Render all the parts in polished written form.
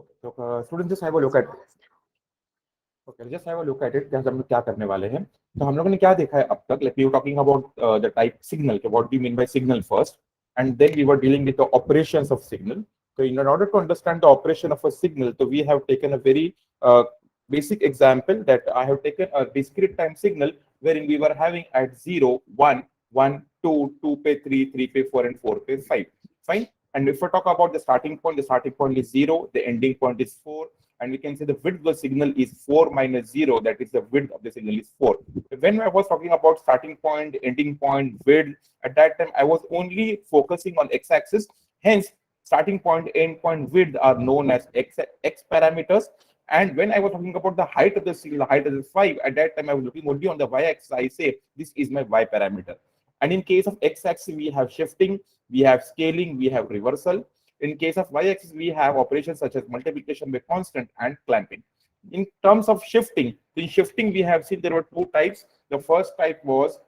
Okay, so students, just have a look at कि हम लोग क्या करने वाले हैं। तो हम लोगों ने क्या देखा है अब तक, like we were talking about the type signal, कि what do you mean by signal first, and then we were dealing with the operations of signal. So in order to understand the operation of a signal, so we have taken a very basic example that I have taken a discrete time signal wherein we were having at 0, 1, 1, 2, 2 पे 3, 3 पे 4 and 4 पे 5. Fine. And if we talk about the starting point is 0, the ending point is 4, and we can say the width of the signal is 4 minus 0, that is the width of the signal is 4. When I was talking about starting point, ending point, width, at that time I was only focusing on x-axis. Hence, starting point, end point, width are known as x parameters. And when I was talking about the height of the signal, the height of the 5, at that time I was looking only on the y-axis. I say this is my y parameter. And in case of x-axis, we have shifting, we have scaling, we have reversal. In case of y-axis, we have operations such as multiplication by constant and clamping. In terms of shifting, in shifting we have seen there were two types. The first type was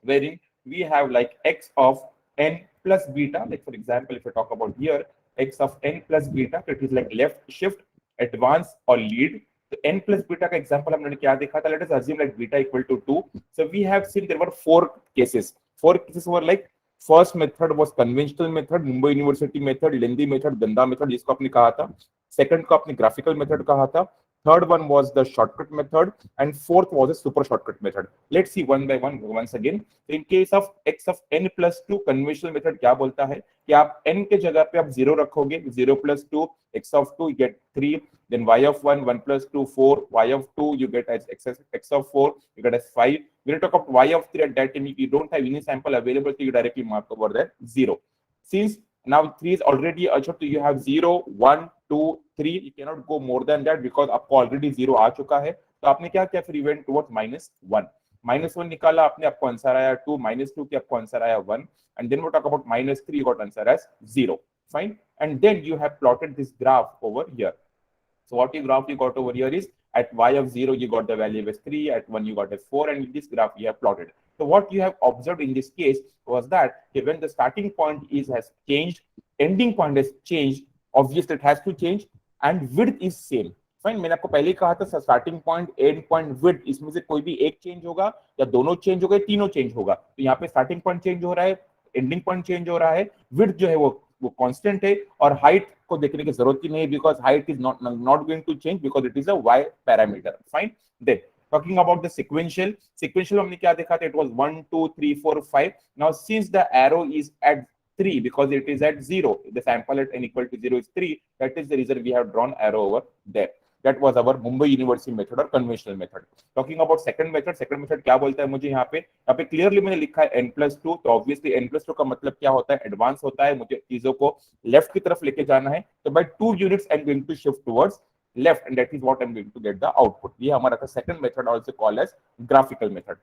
wherein we have like x of n plus beta. Like for example, if I talk about here, x of n plus beta, it is like left shift, advance or lead. So n plus beta का example हमने क्या देखा था? Let us assume like beta equal to 2. So we have seen there were four cases. Four cases were like, first method was conventional method, Mumbai university method, lengthy method, गंदा method जिसको आपने कहा था. सेकंड को आपने ग्राफिकल मेथड कहा था. Third one was the shortcut method, and fourth was a super shortcut method. Let's see one by one once again. In case of x of n plus 2, conventional method क्या बोलता है कि आप n के जगह पे आप 0 रखोगे, 0 plus 2, x of 2 you get 3, then y of 1, 1 plus 2, 4, y of 2 you get as x of 4 you get as 5. When you talk about y of 3, at that time you don't have any sample available, so you directly mark over there 0. Since now 3 is already achieved, so you have 0, 1, 2, 3. You cannot go more than that because आपको already 0 आ चुका है. तो आपने क्या किया, फिर you went towards -1. -1 निकाला आपने, आपको आंसर आया 2. -2 की आपको आंसर आया 1. And then we talk about -3, you got answer as 0. Fine. And then you have plotted this graph over here. So what graph you got over here is at y of 0 you got the value as 3, at 1 you got as 4, and in this graph you have plotted. So what you have observed in this case was that when the starting point has changed, ending point has changed, obviously it has to change, and width is same. Fine. मैंने आपको पहले ही कहा था starting point, and point, width, इसमें से कोई भी एक चेंज होगा या दोनों चेंज हो गए, तीनों चेंज होगा. तो यहाँ पे स्टार्टिंग पॉइंट चेंज हो रहा है, एंडिंग पॉइंट चेंज हो रहा है, विड्थ जो है वो कांस्टेंट है, और हाइट को देखने की जरूरत ही नहीं, because height is not going to change because it is a y parameter. Fine. Then talking about the sequential हमने क्या देखा था? It was 1, 2, 3, 4, 5. Now since the arrow is at 3 because it is at 0, the sample at n equal to 0 is 3, that is the reason we have drawn arrow over there. That was our Mumbai University method or conventional method. Talking about second method क्या बोलता है मुझे? यहाँ पे clearly मैंने लिखा है n+2. तो ऑब्वियसली n+2 का मतलब क्या होता है? एडवांस होता है, मुझे चीजों को लेफ्ट की तरफ लेके जाना है. तो by 2 units I am going to shift towards left, and that is what I'm going to get the output. ये हमारा था second method, also called as graphical method.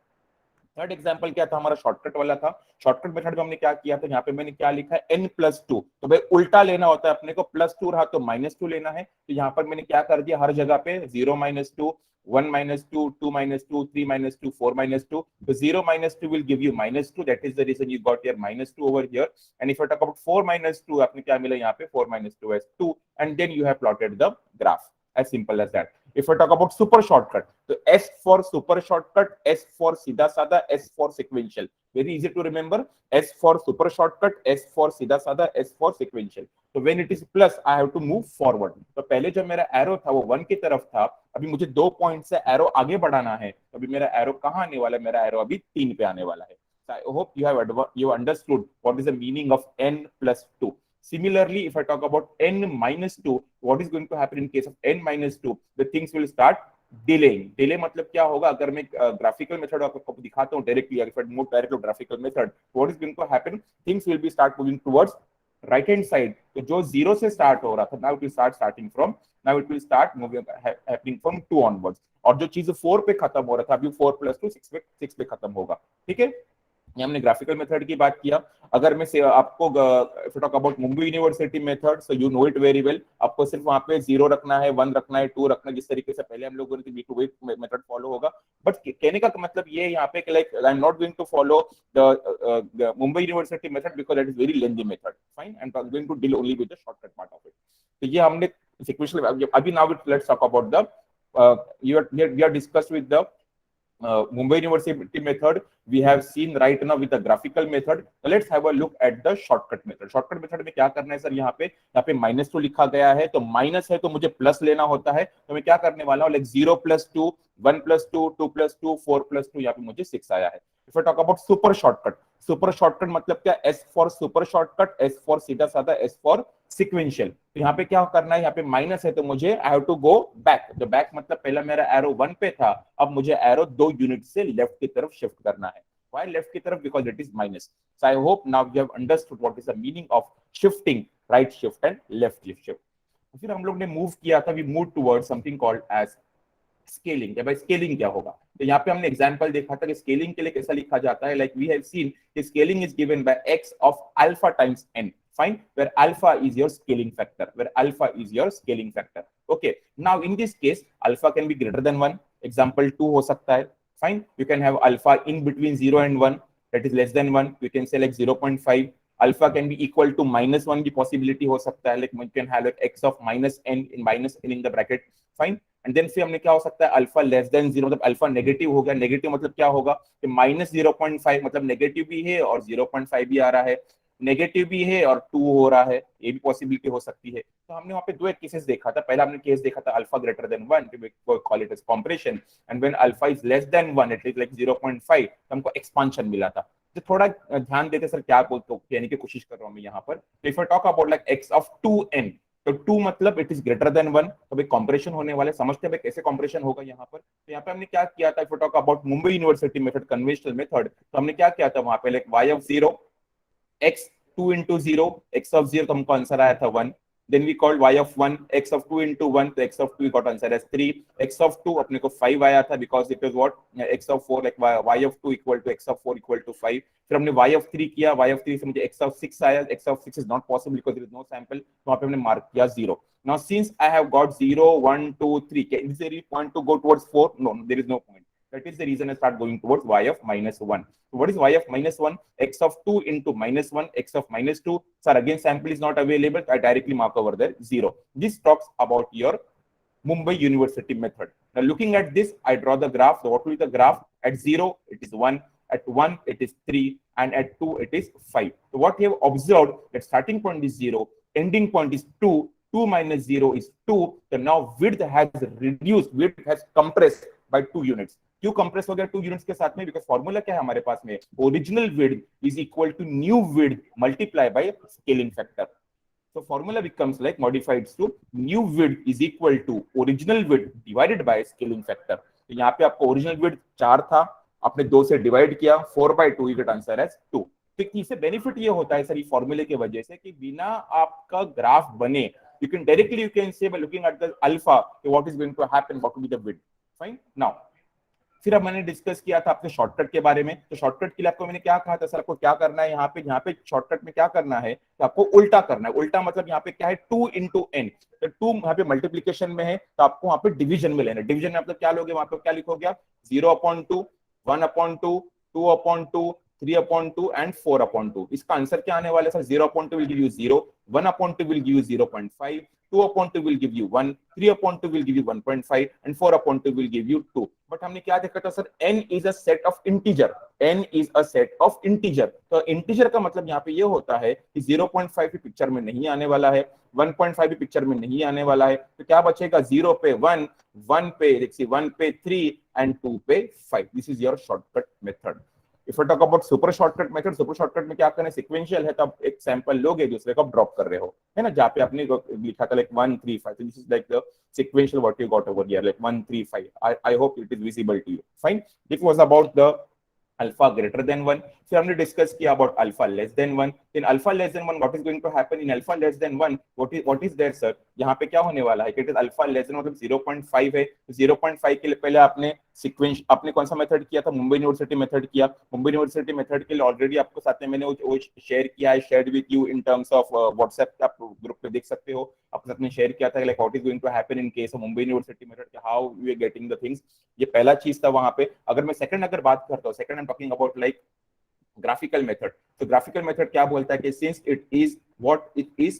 Third example क्या था? हमारा शॉर्टकट वाला था. शॉर्टकट मेथड में हमने क्या किया था? यहाँ पे मैंने क्या लिखा है? n+2. तो भाई उल्टा लेना होता है अपने को, +2 रहा तो -2 लेना है. तो यहाँ पर मैंने क्या कर दिया? हर जगह पे 0 -2, 1 -2, 2 -2, 3 -2, 4 -2. So 0 -2 will give you -2. That is the reason you got your -2 over here. And if I talk about 4 -2, आपने क्या मिला यहाँ पे? 4 -2 as 2, and then you have plotted the graph. As simple as that. If I talk about super shortcut, so S for super shortcut, S for सीधा साधा, S for sequential. Very easy to remember. S for super shortcut, S for सीधा साधा, S for sequential. So when it is plus, I have to move forward. तो पहले जो मेरा arrow था वो 1 की तरफ था, अभी मुझे 2 पॉइंट से एरो आगे बढ़ाना है. अभी मेरा एरो कहाँ आने वाला है? मेरा एरो अभी 3 पे आने वाला है. So I hope you have understood what is the meaning of n+2. Similarly, if I talk about n-2, what is going to happen in case of n-2? The things will start delaying. Delay मतलब क्या होगा? अगर मैं graphical method आपको दिखाता हूँ directly, if I move directly to graphical method, what is going to happen? Things will be start moving towards right hand side. तो जो 0 से start हो रहा था, now it will start moving happening from 2 onwards. और जो चीज 4 पे खत्म हो रहा था, अभी 4 + 2 6 पे खत्म होगा. ठीक है. ये हमने ग्राफिकल मेथड की बात किया. अगर मैं से आपको talk about Mumbai university method, so you know it very well. आपको सिर्फ वहां पे 0 रखना है, 1 रखना है, 2 रखना है, जिस तरीके से पहले हम लोगों ने B2 मेथड फॉलो होगा. बट कहने का मतलब ये यहाँ पे like I am not going to follow the Mumbai university method because that is very lengthy method. Fine. I am going to deal only with the shortcut part of it. तो ये हमने sequential. Abhi now let's talk about the we are discussed with the Mumbai University method. We have seen right now with the graphical method. So let's have a look at the shortcut method. Shortcut method में क्या करना है sir? यहाँ पे -2 लिखा गया है, तो माइनस है तो मुझे प्लस लेना होता है, तो मैं क्या करने वाला हूँ, लाइक 0 + 2, 1 + 2, 2 + 2, 4 + 2, यहाँ पे मुझे 6 आया है. If I talk about super shortcut, super shortcut मतलब क्या? S for super shortcut, S for सीधा साधा, S फॉर सिक्वेंशियल. तो यहाँ पे क्या करना है, यहाँ पे माइनस है तो मुझे I have to go back. तो बैक मतलब पहला मेरा एरो 1 पे था, अब मुझे एरो 2 यूनिट से लेफ्ट की तरफ शिफ्ट करना है. Why लेफ्ट की तरफ? Because it is minus. So I hope now you have understood what is the meaning of shifting, right shift and left shift. फिर हम लोग ने मूव किया था, we move towards something called as scaling. भाई scaling क्या होगा? तो यहाँ पे हमने एग्जांपल देखा था कि स्केलिंग के लिए कैसा लिखा जाता है. लाइक वी हैव सीन कि scaling is given by x of alpha times n. Fine, where alpha is your scaling factor, where alpha is your scaling factor. Okay, now in this case alpha can be greater than 1. Example 2 हो सकता है. Fine, you can have alpha in between 0 and 1, that is less than 1. You can say like 0.5. Alpha can be equal to -1 की possibility हो सकता है, like you can have like x of -n in the bracket. Fine, and then फिर हमने क्या हो सकता है, अल्फा लेस देन 0 मतलब अल्फा नेगेटिव हो गया. नेगेटिव मतलब क्या होगा कि -0.5 मतलब नेगेटिव भी है और 0.5 भी आ रहा है, नेगेटिव भी है और 2 हो रहा है, ये भी पॉसिबिलिटी हो सकती है. तो हमने वहां पे दो एक केसेस देखा था. पहला हमने केस देखा था alpha greater than 1, we call it as compression, and when alpha is less than 1, it is like 0.5, तो हमको एक्सपांशन मिला था. तो थोड़ा ध्यान देते सर क्या बोलते कहने की कोशिश कर रहा हूं मैं यहाँ पर. If I talk about like x of 2n, तो 2 मतलब इट इज ग्रेटर देन 1, तो भाई कंप्रेशन होने वाले. समझते हैं कैसे कंप्रेशन होगा यहाँ पर. तो यहाँ पे हमने क्या किया था, if I talk about Mumbai university method, conventional method, तो हमने क्या किया था वहां पे, like y of 0, x 2 into 0, x of 0 तो हमको आंसर आया था 1. then we called y of 1, x of 2 into 1, तो x of 2 got answer as 3. x of 2 अपने को 5 आया था because it was what, x of 4, like y of 2 equal to x of 4 equal to 5. फिर हमने y of 3 किया, y of 3 से मुझे x of 6 आया. x of 6 is not possible because there is no sample, तो वहाँ पे हमने मार्क किया 0. now since I have got 0 1 2 3, is there any point to go towards 4? No, there is no point. That is the reason I start going towards y of -1. So what is y of -1? x of 2 into -1, x of -2. Sir, again sample is not available. I directly mark over there 0. This talks about your Mumbai University method. Now looking at this, I draw the graph. So what will be the graph? At 0, it is 1. At 1, it is 3. And at 2, it is 5. So what you have observed, that starting point is 0, ending point is 2. 2 minus 0 is 2. So now width has reduced, width has compressed by 2 units. क्यों compress हो गया 2 units के साथ में? Because formula क्या है हमारे पास में, original width is equal to new width multiply by scaling factor. So formula becomes like modified to new width is equal to original width divided by scaling factor. तो यहाँ पे आपको ओरिजिनल विड्थ 4 था, आपने 2 से डिवाइड किया, 4/2, you get answer as 2. तो इससे बेनिफिट ये होता है सर, ये फॉर्मूले की वजह से कि बिना आपका ग्राफ बने, you can directly you can say by looking at the alpha what is going to happen, what will be the width. Fine. Now फिर अब मैंने डिस्कस किया था आपके शॉर्टकट के बारे में. तो शॉर्टकट के लिए आपको मैंने क्या कहा था सर, आपको क्या करना है यहाँ पे शॉर्टकट में क्या करना है, तो आपको उल्टा करना है. उल्टा मतलब यहाँ पे क्या है, 2 into n. तो 2 यहाँ पे मल्टीप्लीकेशन में है, तो आपको वहां पे डिवीजन में लेना है. डिवीजन में मतलब क्या लोगे, वहां पे क्या लिखोगे आप, 0/2, 1/2, 2/2, 3/2 एंड 4/2. इसका आंसर क्या आने वाला है sir, 0/2 will give you 0, 1/2 will give you 0.5, 2/2 will give you 1, 3/2 will give you 1.5 and 4/2 will give you 2. But हमने क्या देखा था sir, n is a set of integer. n is a set of integer. तो integer का मतलब यहाँ पे ये होता है कि 0.5 भी पिक्चर में नहीं आने वाला है, 1.5 भी पिक्चर में नहीं आने वाला है. तो क्या बचेगा, 0 पे 1, 1 पे देखिए 1 पे 3 and 2 पे 5. This is your shortcut method. If I talk about super shortcut method, super shortcut में क्या करना है, सिक्वेंशियल है तो आप एक सैंपल लोगे, दूसरे को ड्रॉप कर रहे हो, है ना. जहाँ पे आपने लिखा था like 1 3 5, this is like the sequential what you got over here, like 1 3 5. I hope it is visible to you. Fine. This was about the alpha greater than 1. फिर हमने डिस्कस किया about alpha less than 1. In alpha less than 1 what is going to happen, in alpha less than 1 what is there sir, यहाँ पे क्या होने वाला है, it is alpha less than मतलब 0.5 है. 0.5 के लिए पहले आपने सीक्वेंस, आपने कौन सा मेथड किया था, मुंबई यूनिवर्सिटी मेथड किया. मुंबई यूनिवर्सिटी मेथड के लिए ऑलरेडी आपको साथ में मैंने वो शेयर किया है, shared with you in terms of WhatsApp, आप ग्रुप पे देख सकते हो. आपके साथ में शेयर किया था like what is going to happen in case of Mumbai university method, how you are getting the things. ये पहला चीज था वहां पे. अगर मैं सेकंड अगर बात करता हूँ, second I am talking about like graphical method. तो ग्राफिकल मेथड क्या बोलता है कि since it is what it is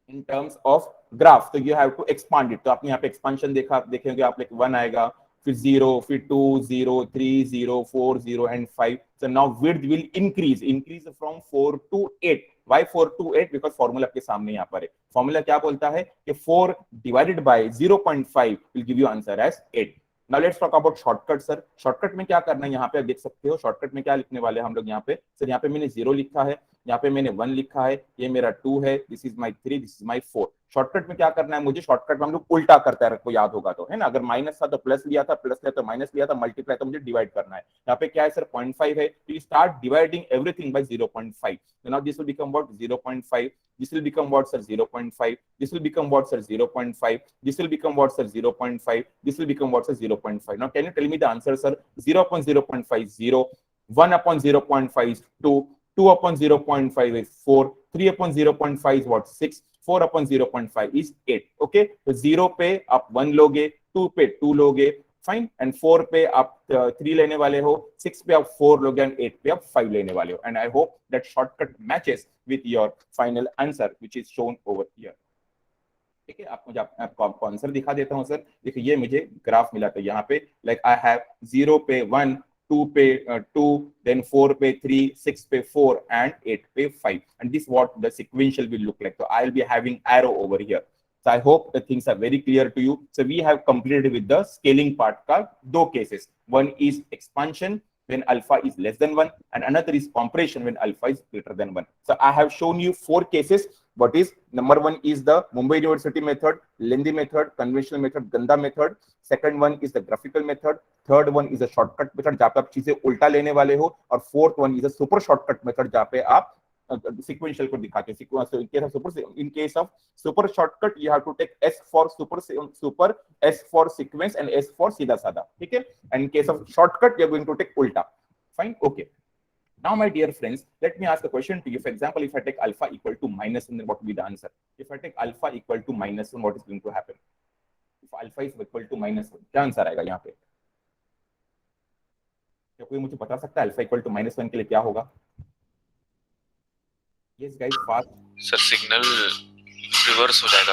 in terms of graph, तो you have to expand it. तो आपने यहाँ पे एक्सपांशन देखा, देखेंगे आप लाइक 1 आएगा, फिर 0, फिर 2, 0, 3, 0, 4, 0 and 5। So now width will increase from 4 to 8. Why 4 to 8? Because formula आपके सामने यहाँ पर है। फॉर्मूला क्या बोलता है कि 4 divided by 0.5 will give you answer as 8. Now let's talk about shortcut sir. Shortcut में क्या करना है, यहाँ पे आप देख सकते हो शॉर्टकट में क्या लिखने वाले हैं हम लोग यहाँ पे। सर यहाँ पे मैंने 0 लिखा है, यहाँ पे मैंने 1 लिखा है, ये मेरा 2 है, this is my 3, this is my 4। Shortcut में क्या करना है मुझे, शॉर्टकट में हम लोग उल्टा करते हैं, आपको याद होगा तो, है ना। अगर माइनस था तो प्लस लिया था, प्लस लिया तो माइनस लिया था, मल्टीप्लाई तो मुझे डिवाइड करना है। यहाँ पे क्या है सर, 0.5 है, तो you start dividing everything by 0.5। So now this will become what, 0.5, this will become what sir, 0.5, this will become what sir, 0.5, this will become what sir, 0.5, this will become what sir, 0.5. Now can you tell me the answer sir? 0 upon 0.5 is 0, 1 upon 0.5 is 2, 2 upon 0.5 is 4, 3 upon 0.5 is what, 6, 4 upon 0.5 is 8. Okay, तो 0 पे आप 1 लोगे, 2 पे 2 लोगे, fine, and 4 पे आप 3 लेने वाले हो, 6 पे आप 4 लोगे एंड 8 पे आप 5 लेने वाले हो। And I hope that shortcut matches with your final answer which is shown over here. ठीक है, आपको आंसर दिखा देता हूं सर। देखिए ये मुझे ग्राफ मिला था यहाँ पे, लाइक आई हैव 0 पे 1, 2 पे 2, देन 4 पे 3, 6 पे 4 एंड 8 पे 5, and this what the sequential will look like. तो I will be having arrow over here. So I hope the things are very clear to you. So we have completed with the scaling part ka two cases. One is expansion when alpha is less than 1, and another is compression when alpha is greater than 1. So I have shown you 4 cases. What is number 1 is the Mumbai University method, lengthy method, conventional method, ganda method. Second one is the graphical method. Third one is the shortcut method जहाँ पे आप चीजें उल्टा लेने वाले हो, और fourth one is a super shortcut method जहाँ पे आप sequential को दिखाते हैं। So in case of super shortcut you have to take S for super, S for sequence and S for सीधा साधा, ठीक है। And in case of shortcut you are going to take ulta, fine, okay। Now my dear friends, let me ask a question to you. For example, if I take alpha equal to -1, then what will be the answer? If I take alpha equal to -1, what is going to happen? If alpha is equal to -1, क्या answer आएगा यहाँ पे? क्या कोई मुझे बता सकता है अल्फा इक्वल टू -1 के लिए क्या होगा? Yes guys, fast. Sir signal reverse हो जाएगा,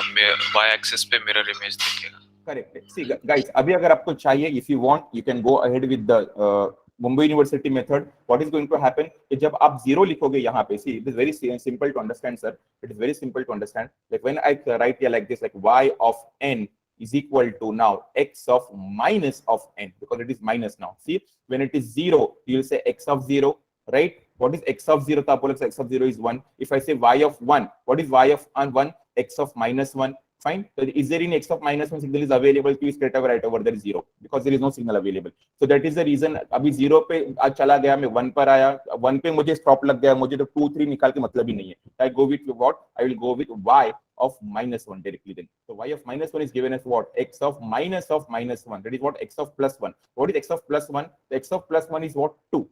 y एक्सिस पे मिरर इमेज दिखेगा। करेक्ट। सी गाइस, अभी अगर आपको चाहिए, if you want you can go ahead with the Mumbai university method. What is going to happen कि जब आप 0 लिखोगे यहाँ पे, see it is very simple to understand sir, it is very simple to understand. Like when I write here like this, like y of n is equal to now x of minus of n, because it is minus now. See, when it is 0 you will say x of 0, right? What is x of 0? तो आप बोलोगे x of 0 is 1. If I say y of 1, what is y of 1? x of -1. Fine. So is there any x of -1 signal is available to you? Straight away right over there is 0, because there is no signal available. So that is the reason अभी 0 पे आज चला गया, मैं 1 पर आया, 1 पे मुझे स्टॉप लग गया, मुझे तो 2 3 निकाल के मतलब ही नहीं है। I go with what? I will go with y of -1 directly then. So y of -1 is given as what? X of -1. That is what? X of +1. What is x of +1? The x of +1 is what? 2.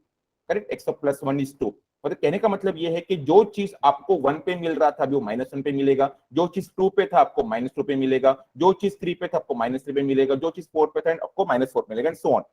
Correct, x of +1 is 2। मतलब कहने का मतलब ये है कि जो चीज आपको 1 पे मिल रहा था अभी वो -1 पे मिलेगा, जो चीज 2 पे था आपको -2 पे मिलेगा, जो चीज 3 पे था आपको -3 पे मिलेगा, जो चीज 4 पे था आपको -4 मिलेगा, and so on.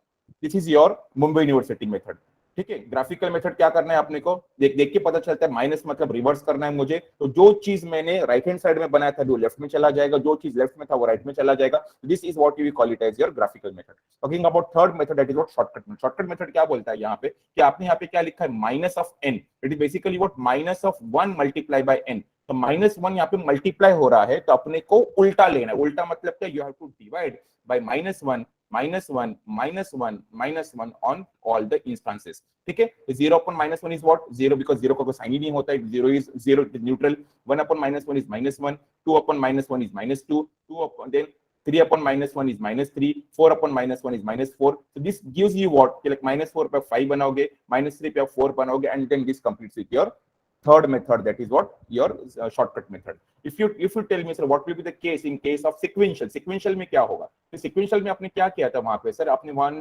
This is your Mumbai university method, ठीक है। ग्राफिकल मेथड क्या करना है आपने को, देख के पता चलता है, माइनस मतलब रिवर्स करना है मुझे, तो जो चीज मैंने राइट हैंड साइड में बनाया था वो लेफ्ट में चला जाएगा, जो चीज लेफ्ट में था वो राइट में चला जाएगा। This is what you call it as your graphical method. Talking about third method, that is what shortcut method. Shortcut method क्या बोलता है यहाँ पे कि आपने यहाँ पे क्या लिखा है, minus of n, it is basically what, minus of 1 multiply by n। तो -1 यहाँ पे मल्टीप्लाई हो रहा है, तो अपने को उल्टा लेना है। उल्टा मतलब क्या, you have to divide by -1 -1 -1 -1 on all the instances, ठीक है। 0 upon -1 is what? 0, because 0 का कोई साइन ही नहीं होता है, 0 is 0, it is neutral। 1 upon -1 is -1, 2 upon -1 is -2, 2 upon then 3 upon -1 is -3, 4 upon -1 is -4। So this gives you what, like -4 पे 5 बनाओगे, -3 पे 4 बनाओगे, and then this completes with your third method, that is what your shortcut method। if you tell me sir what will be the case in case of sequential में क्या होगा, तो sequential में आपने क्या किया था वहां पे सर, आपने 1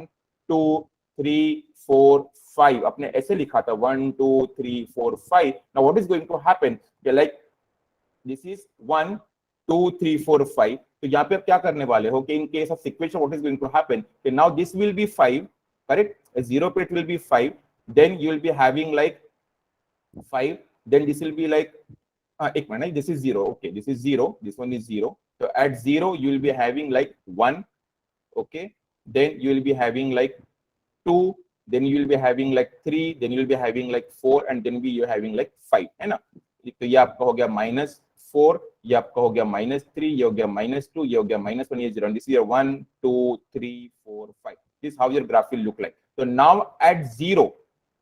2 3 4 5 आपने ऐसे लिखा था, 1 2 3 4 5। now what is going to happen, like this is 1 2 3 4 5। तो यहाँ पे आप क्या करने वाले हो कि in case of sequential what is going to happen, okay, now this will be 5, correct, 0 पे it will be 5, then you will be having like 5, then this will be like एक minute, this is 0, okay, this is 0, this one is 0. So at 0 you will be having like 1, okay, then you will be having like 2, then you will be having like 3, then you will be having like 4, and then you are having like 5, है ना. तो ये आपका हो गया -4, ये आपका हो गया -3, ये हो गया -2, ये हो गया -1, ये 0. This is your 1 2 3 4 5. This is how your graph will look like. So now at 0,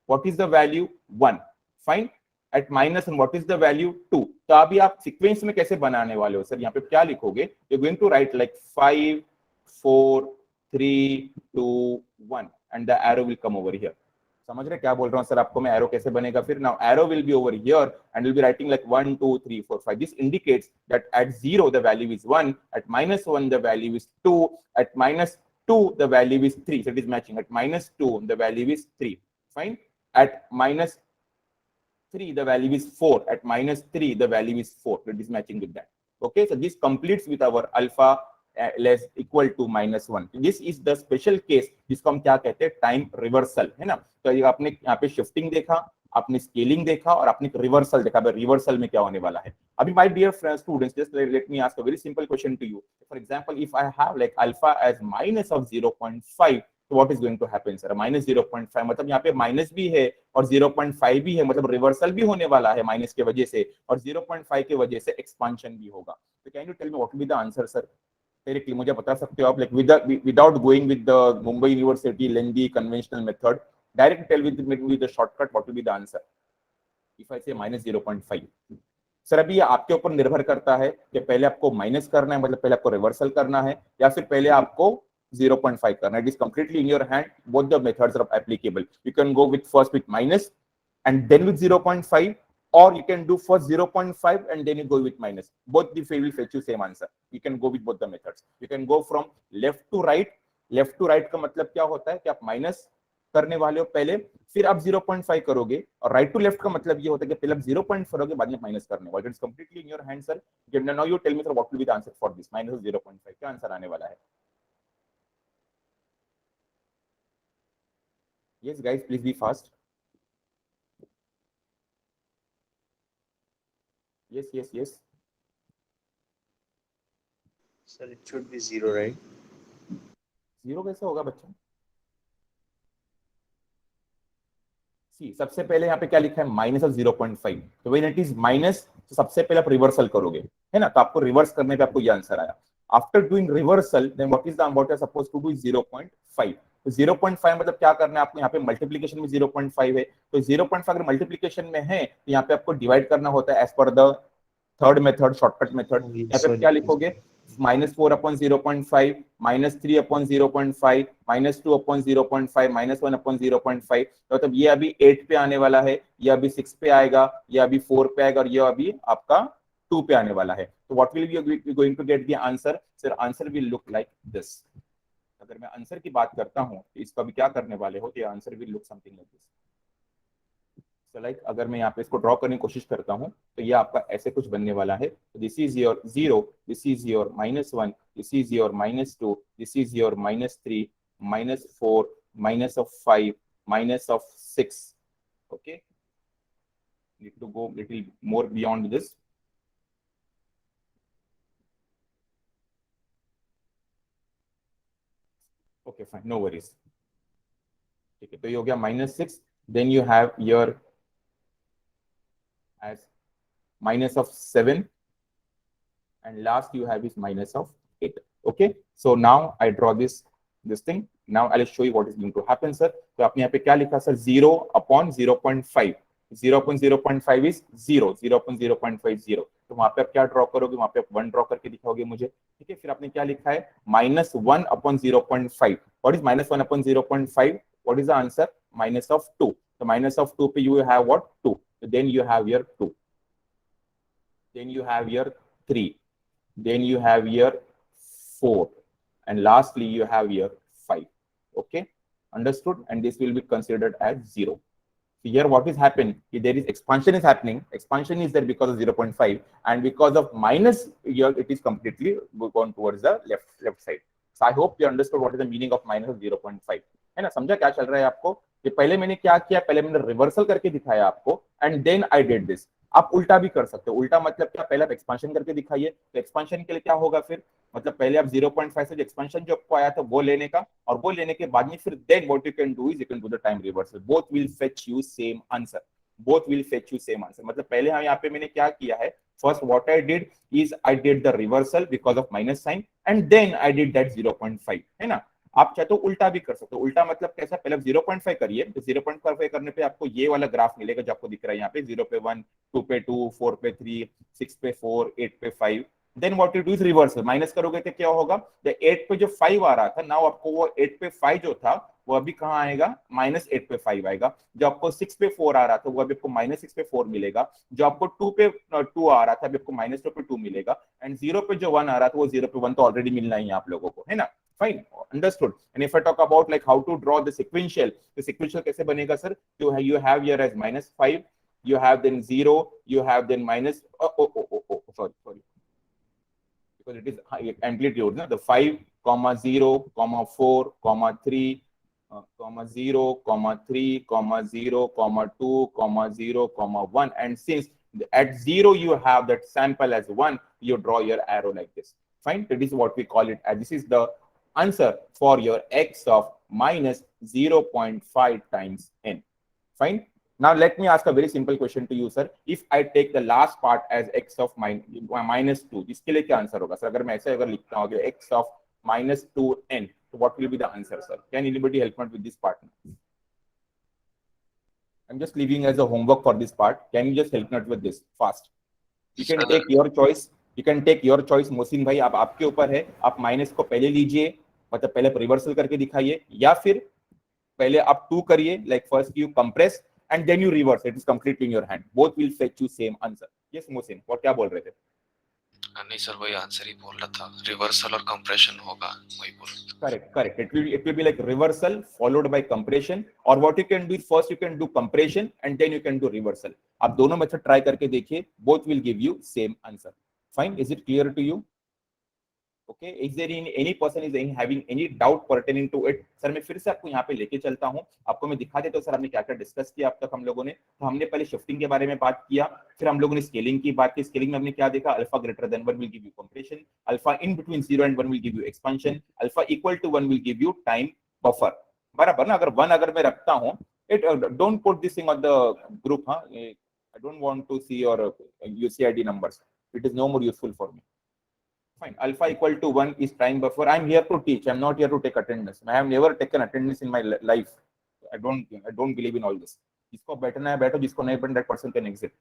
what is the value? 1. Fine. At -1, what is the value? 2. तो अभी आप सीक्वेंस में कैसे बनाने वाले हो सर? यहाँ पे क्या लिखोगे? You're going to write like 5 4 3 2 1 and the arrow will come over here. समझ रहे क्या बोल रहा हूँ सर आपको मैं? एरो कैसे बनेगा फिर? Now arrow will be over here and will be writing like 1 2 3 4 5. This indicates that at 0 the value is 1, at -1 the value is 2, at -2 the value is 3. So it is matching. At -2 the value is 3. Fine. At -3 the value is 4. At -3 the value is 4. So it is matching with that. Okay, so this completes with our alpha less equal to -1. This is the special case जिसको हम क्या कहते हैं? Time reversal, है ना. तो ये आपने यहाँ पे शिफ्टिंग देखा, आपने स्केलिंग देखा और आपने रिवर्सल देखा. रिवर्सल में क्या होने वाला है? अभी my dear students, just let me ask a very simple question to you. For example, if I have like alpha as minus of 0.5, तो what is going to happen sir? -0.5 मतलब यहाँ पे माइनस भी है और 0.5 भी है, मतलब रिवर्सल भी होने वाला है माइनस के वजह से, और 0.5 के वजह से एक्सपांशन भी होगा. तो can you tell me what will be the answer sir? Directly मुझे बता सकते हो आप, like without going with the Mumbai university lengthy conventional method, direct tell with the shortcut what will be the answer if I say -0.5. Sir अभी ये आपके ऊपर निर्भर करता है कि पहले आपको माइनस करना है, मतलब पहले आपको रिवर्सल करना है, या फिर पहले आपको 0.5 करना है. It is completely in your hand. Both the methods are applicable. You can go with first with minus and then with 0.5, or you can do first 0.5 and then you go with minus. Both the will fetch you same answer. You can go with both the methods. You can go from left to right. Left to right का मतलब क्या होता है कि आप minus करने वाले हो पहले, फिर आप 0.5 करोगे, और राइट टू लेफ्ट का मतलब ये होता है कि पहले आप 0.5 करोगे, बाद में माइनस करने वाले. It's completely in your hand sir. Now you tell me sir what will be the answer for this -0.5. क्या आंसर आने वाला है? Yes guys, please be fast. Yes, yes, yes. Sir, it should be 0, right? 0 कैसे होगा बच्चा? सी सबसे पहले यहाँ पे क्या लिखा है? Minus of 0.5. तो व्हेन इट इज माइनस, तो सबसे पहले आप रिवर्सल करोगे, है ना. तो आपको रिवर्स करने पे आपको ये आंसर आया. After doing reversal, then what is the what are suppose to do 0.5. तो 0.5 मतलब क्या करना है आपको? यहाँ पे मल्टीप्लीकेशन में 0.5 है, तो 0.5 अगर मल्टीप्लीकेशन में है तो यहाँ पे आपको डिवाइड करना होता है as per the third method, shortcut method. यहाँ पे क्या लिखोगे? -4 अपॉन 0.5, -3 अपॉन 0.5, -2 अपॉन 0.5, -1 अपॉन 0.5. मतलब ये अभी 8 पे आने वाला है, ये अभी 6 पे आएगा, ये अभी 4 पे आएगा, और ये अभी आपका 2 पे आने वाला है. तो what will be going to get the answer? Sir answer will look like this. अगर मैं आंसर की बात करता हूँ तो इसका भी क्या करने वाले हो? तो answer will look something like this. So like अगर मैं यहाँ पे इसको ड्रॉ करने की कोशिश करता हूँ तो ये आपका ऐसे कुछ बनने वाला है. This is your 0, this is your -1, this is your -2, this is your -3, -4, -5, -6. Okay, need to go little more beyond this. Okay, fine, no worries. ठीक है, तो ये हो गया -6. Then you have your as minus of 7, and last you have is minus of 8. Okay, so now I draw this thing. Now I'll show you what is going to happen sir. तो आपने यहाँ पे क्या लिखा sir? 0 upon 0.5. 0 upon 0.5 is 0. 0 upon 0.5 0. तो वहां पे आप क्या ड्रॉ करोगे? वहां पे आप 1 ड्रॉ करके दिखाओगे मुझे. ठीक है, फिर आपने क्या लिखा है? -1 upon 0.5. What is -1 upon 0.5? What is the answer? Minus of 2. So minus of 2 पे you have what? 2. So then you have your 2. Then you have your 3. Then you have your 4. And lastly, you have your 5. Okay, understood? And this will be considered as 0. So here what is happening? If there is expansion is happening. Expansion is there because of 0.5, and because of minus here, it is completely gone towards the left side. So I hope you understood what is the meaning of minus of 0.5. है ना? समझा क्या चल रहा है आपको? कि पहले मैंने क्या किया? पहले मैंने रिवर्सल करके दिखाया आपको, and then I did this. आप उल्टा भी कर सकते हो। उल्टा मतलब क्या, पहले आप एक्सपांशन करके दिखाइए। तो एक्सपांशन के लिए क्या होगा फिर, मतलब पहले आप 0.5 से जो एक्सपांशन जो आपको आया था वो लेने का, और वो लेने के बाद में फिर then what you can do is you can do the time reversal, both will fetch you same answer, both will fetch you same answer. मतलब पहले हम यहाँ पे मैंने क्या किया है, first what I did is I did the reversal because of minus sign and then I did that 0.5, है ना। आप चाहे तो उल्टा भी कर सकते हो। उल्टा मतलब कैसा, पहले आप 0.5 करिए, तो 0.5 करने पे आपको ये वाला ग्राफ मिलेगा जो आपको दिख रहा है यहाँ पे, 0 पे 1, 2 पे 2, 4 पे 3, 6 पे 4, 8 पे 5। Then what you do is reversal, minus करोगे तो क्या होगा, 8 पे जो 5 आ रहा था, नाउ आपको वो 8 पे 5 जो था वो अभी कहाँ आएगा, -8 पे 5 आएगा। जो आपको 6 पे 4 आ रहा था वो अभी आपको -6 पे 4 मिलेगा। जो आपको 2 पे 2 आ रहा था अभी आपको -2 पे 2 मिलेगा। एंड 0 पे जो 1 आ रहा था वो 0 पे 1 तो ऑलरेडी मिलना ही है आप लोगों को, है ना। Fine, understood. And if I talk about like how to draw the sequential, the sequential कैसे बनेगा sir, you have here as -5, you have then 0, you have then minus, sorry, because it is amplitude, no? The 5, 0, 4, 3, 0, 3, 0, 2, 0, 1, and since at 0 you have that sample as 1, you draw your arrow like this. Fine, that is what we call it, and this is the answer for your x of minus 0.5 times n. Fine. Now let me ask a very simple question to you, sir. If I take the last part as x of -2, इसके लिए क्या answer होगा sir? अगर मैं ऐसे अगर लिखता हूँ x of -2n, so what will be the answer, sir? Can anybody help me with this part? I'm just leaving as a homework for this part. Can you just help me with this fast? You can Sir. take your choice. You can take your choice, Mohsin भाई, आप आपके ऊपर है। आप minus को पहले लीजिए, मतलब पहले रिवर्सल करके दिखाइए, या फिर पहले आप 2 करिए, like first you compress and then you reverse, it is completely in your hand, both will fetch you same answer. Yes Mohsin, what क्या बोल रहे थे? नहीं सर, वही आंसर ही बोल रहा था, रिवर्सल और कंप्रेशन होगा, वही बोल रहा था। Correct. It will be like reversal followed by compression, or what you can do is first you can do compression and then you can do reversal. आप दोनों मेथड ट्राई करके देखिए, both will give you same answer. Fine, is it clear to you? Okay, is there any person is having any doubt pertaining to it? Sir मैं फिर से आपको यहाँ पे लेके चलता हूँ, आपको मैं दिखा देता हूँ सर हमने क्या क्या डिस्कस किया अब तक हम लोगों ने। तो हमने पहले शिफ्टिंग के बारे में बात किया, फिर हम लोगों ने स्केलिंग की बात की। स्केलिंग में हमने क्या देखा, alpha greater than 1 will give you compression, alpha in between 0 and 1 will give you expansion, alpha equal to 1 will give you time buffer. बराबर ना, अगर 1 अगर मैं रखता हूँ, it don't put this thing on the group, हाँ, I don't want to see your UCID numbers, it is no more useful for me. Fine. Alpha equal to 1 is time buffer. I'm here to teach. I'm not here to take attendance. I have never taken attendance in my life. I don't believe in all this. जिसको बैठना है बैठो, जिसको नहीं बैठना that person can exit.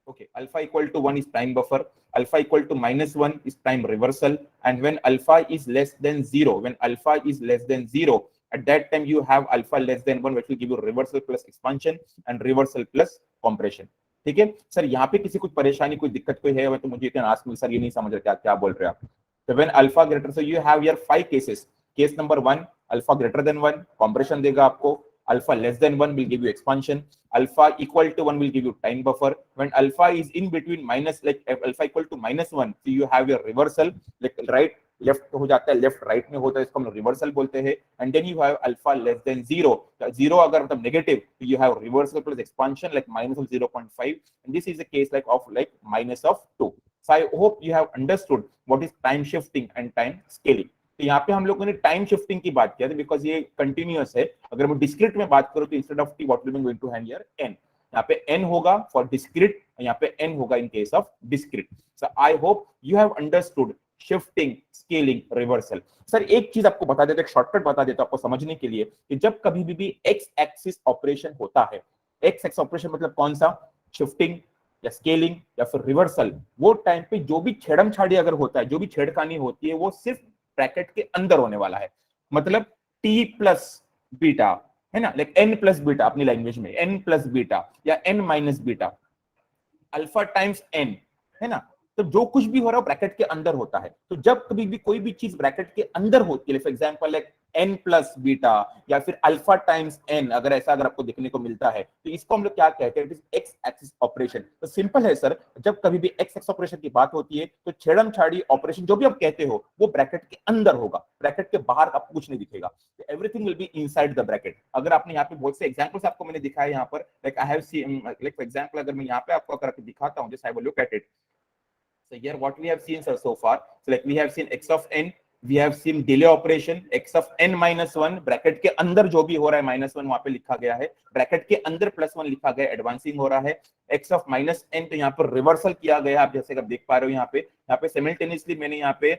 Okay. Alpha equal to 1 is time buffer. Alpha equal to -1 is time reversal. And when alpha is less than 0, at that time you have alpha less than 1, which will give you reversal plus expansion and reversal plus compression. ठीक है sir, यहाँ पे किसी कुछ परेशानी कोई दिक्कत कोई है तो मुझे इतना आस्क मी, सर ये नहीं समझ रहे क्या क्या बोल रहे हैं आप। तो when alpha greater, so you have here 5 cases. Case number 1, alpha greater than 1 compression देगा आपको, alpha less than 1 will give you expansion, alpha equal to 1 will give you time buffer, when alpha is in between minus, like alpha equal to -1, so you have your reversal, like right left हो जाता है, left right में होता है, इसको हम reversal बोलते हैं। And then you have alpha less than 0, 0 अगर मतलब नेगेटिव, तो you have reversal plus expansion like -0.5, and this is a case like of like -2. So I hope you have understood what is time shifting and time scaling. तो यहाँ पे हम लोगों ने time shifting की बात किया था, बिकॉज ये कंटिन्यूअस है। अगर मैं डिस्क्रीट में बात करूं तो instead of T what will be going to hand here n, यहाँ पे n होगा फॉर डिस्क्रीट, यहाँ पे n होगा इन case of discrete. So I hope you have understood shifting, scaling, reversal. Sir एक चीज आपको बता देता, एक शॉर्टकट बता देता आपको समझने के लिए, कि जब कभी भी एक्स एक्सिस ऑपरेशन होता है, एक्स एक्सिस ऑपरेशन मतलब कौन सा, शिफ्टिंग या स्केलिंग या फिर रिवर्सल, वो टाइम पे जो भी छेड़म छाड़ी अगर होता है, जो भी छेड़खानी होती है, वो सिर्फ ब्रैकेट के अंदर होने वाला है। मतलब t प्लस बीटा, है ना, लाइक n प्लस बीटा अपनी लैंग्वेज में, n प्लस बीटा या n minus beta, alpha times n, है ना। तो जो कुछ भी हो रहा है ब्रैकेट के अंदर होता है। तो जब कभी भी कोई भी चीज ब्रैकेट के अंदर होती है, for example like n plus beta या फिर अल्फा टाइम्स n, अगर ऐसा अगर आपको देखने को मिलता है तो इसको हम लोग क्या कहते हैं, एक्स एक्सिस ऑपरेशन। तो सिंपल है सर, जब कभी भी एक्स एक्स ऑपरेशन की बात होती है तो छेड़म छाड़ी ऑपरेशन जो भी आप कहते हो वो ब्रैकेट के अंदर होगा, ब्रैकेट के बाहर आपको कुछ नहीं दिखेगा, everything will be inside the bracket. अगर आपने यहाँ पे बहुत से एग्जांपल्स आपको मैंने दिखाया यहाँ पर, like I have seen, like for example अगर मैं यहाँ पे आपको अगर दिखाता हूँ, just I will look at it. So here what we have seen, sir, so far, so like we have seen x of n, we have seen delay operation x of n minus 1, bracket के अंदर जो भी हो रहा है -1 वहां पे लिखा गया है, ब्रैकेट के अंदर +1 लिखा गया है, एडवांसिंग हो रहा है। x of minus n तो यहाँ पर रिवर्सल किया गया, आप जैसे आप देख पा रहे हो यहाँ पे सिमिल्टेनियसली मैंने यहाँ पे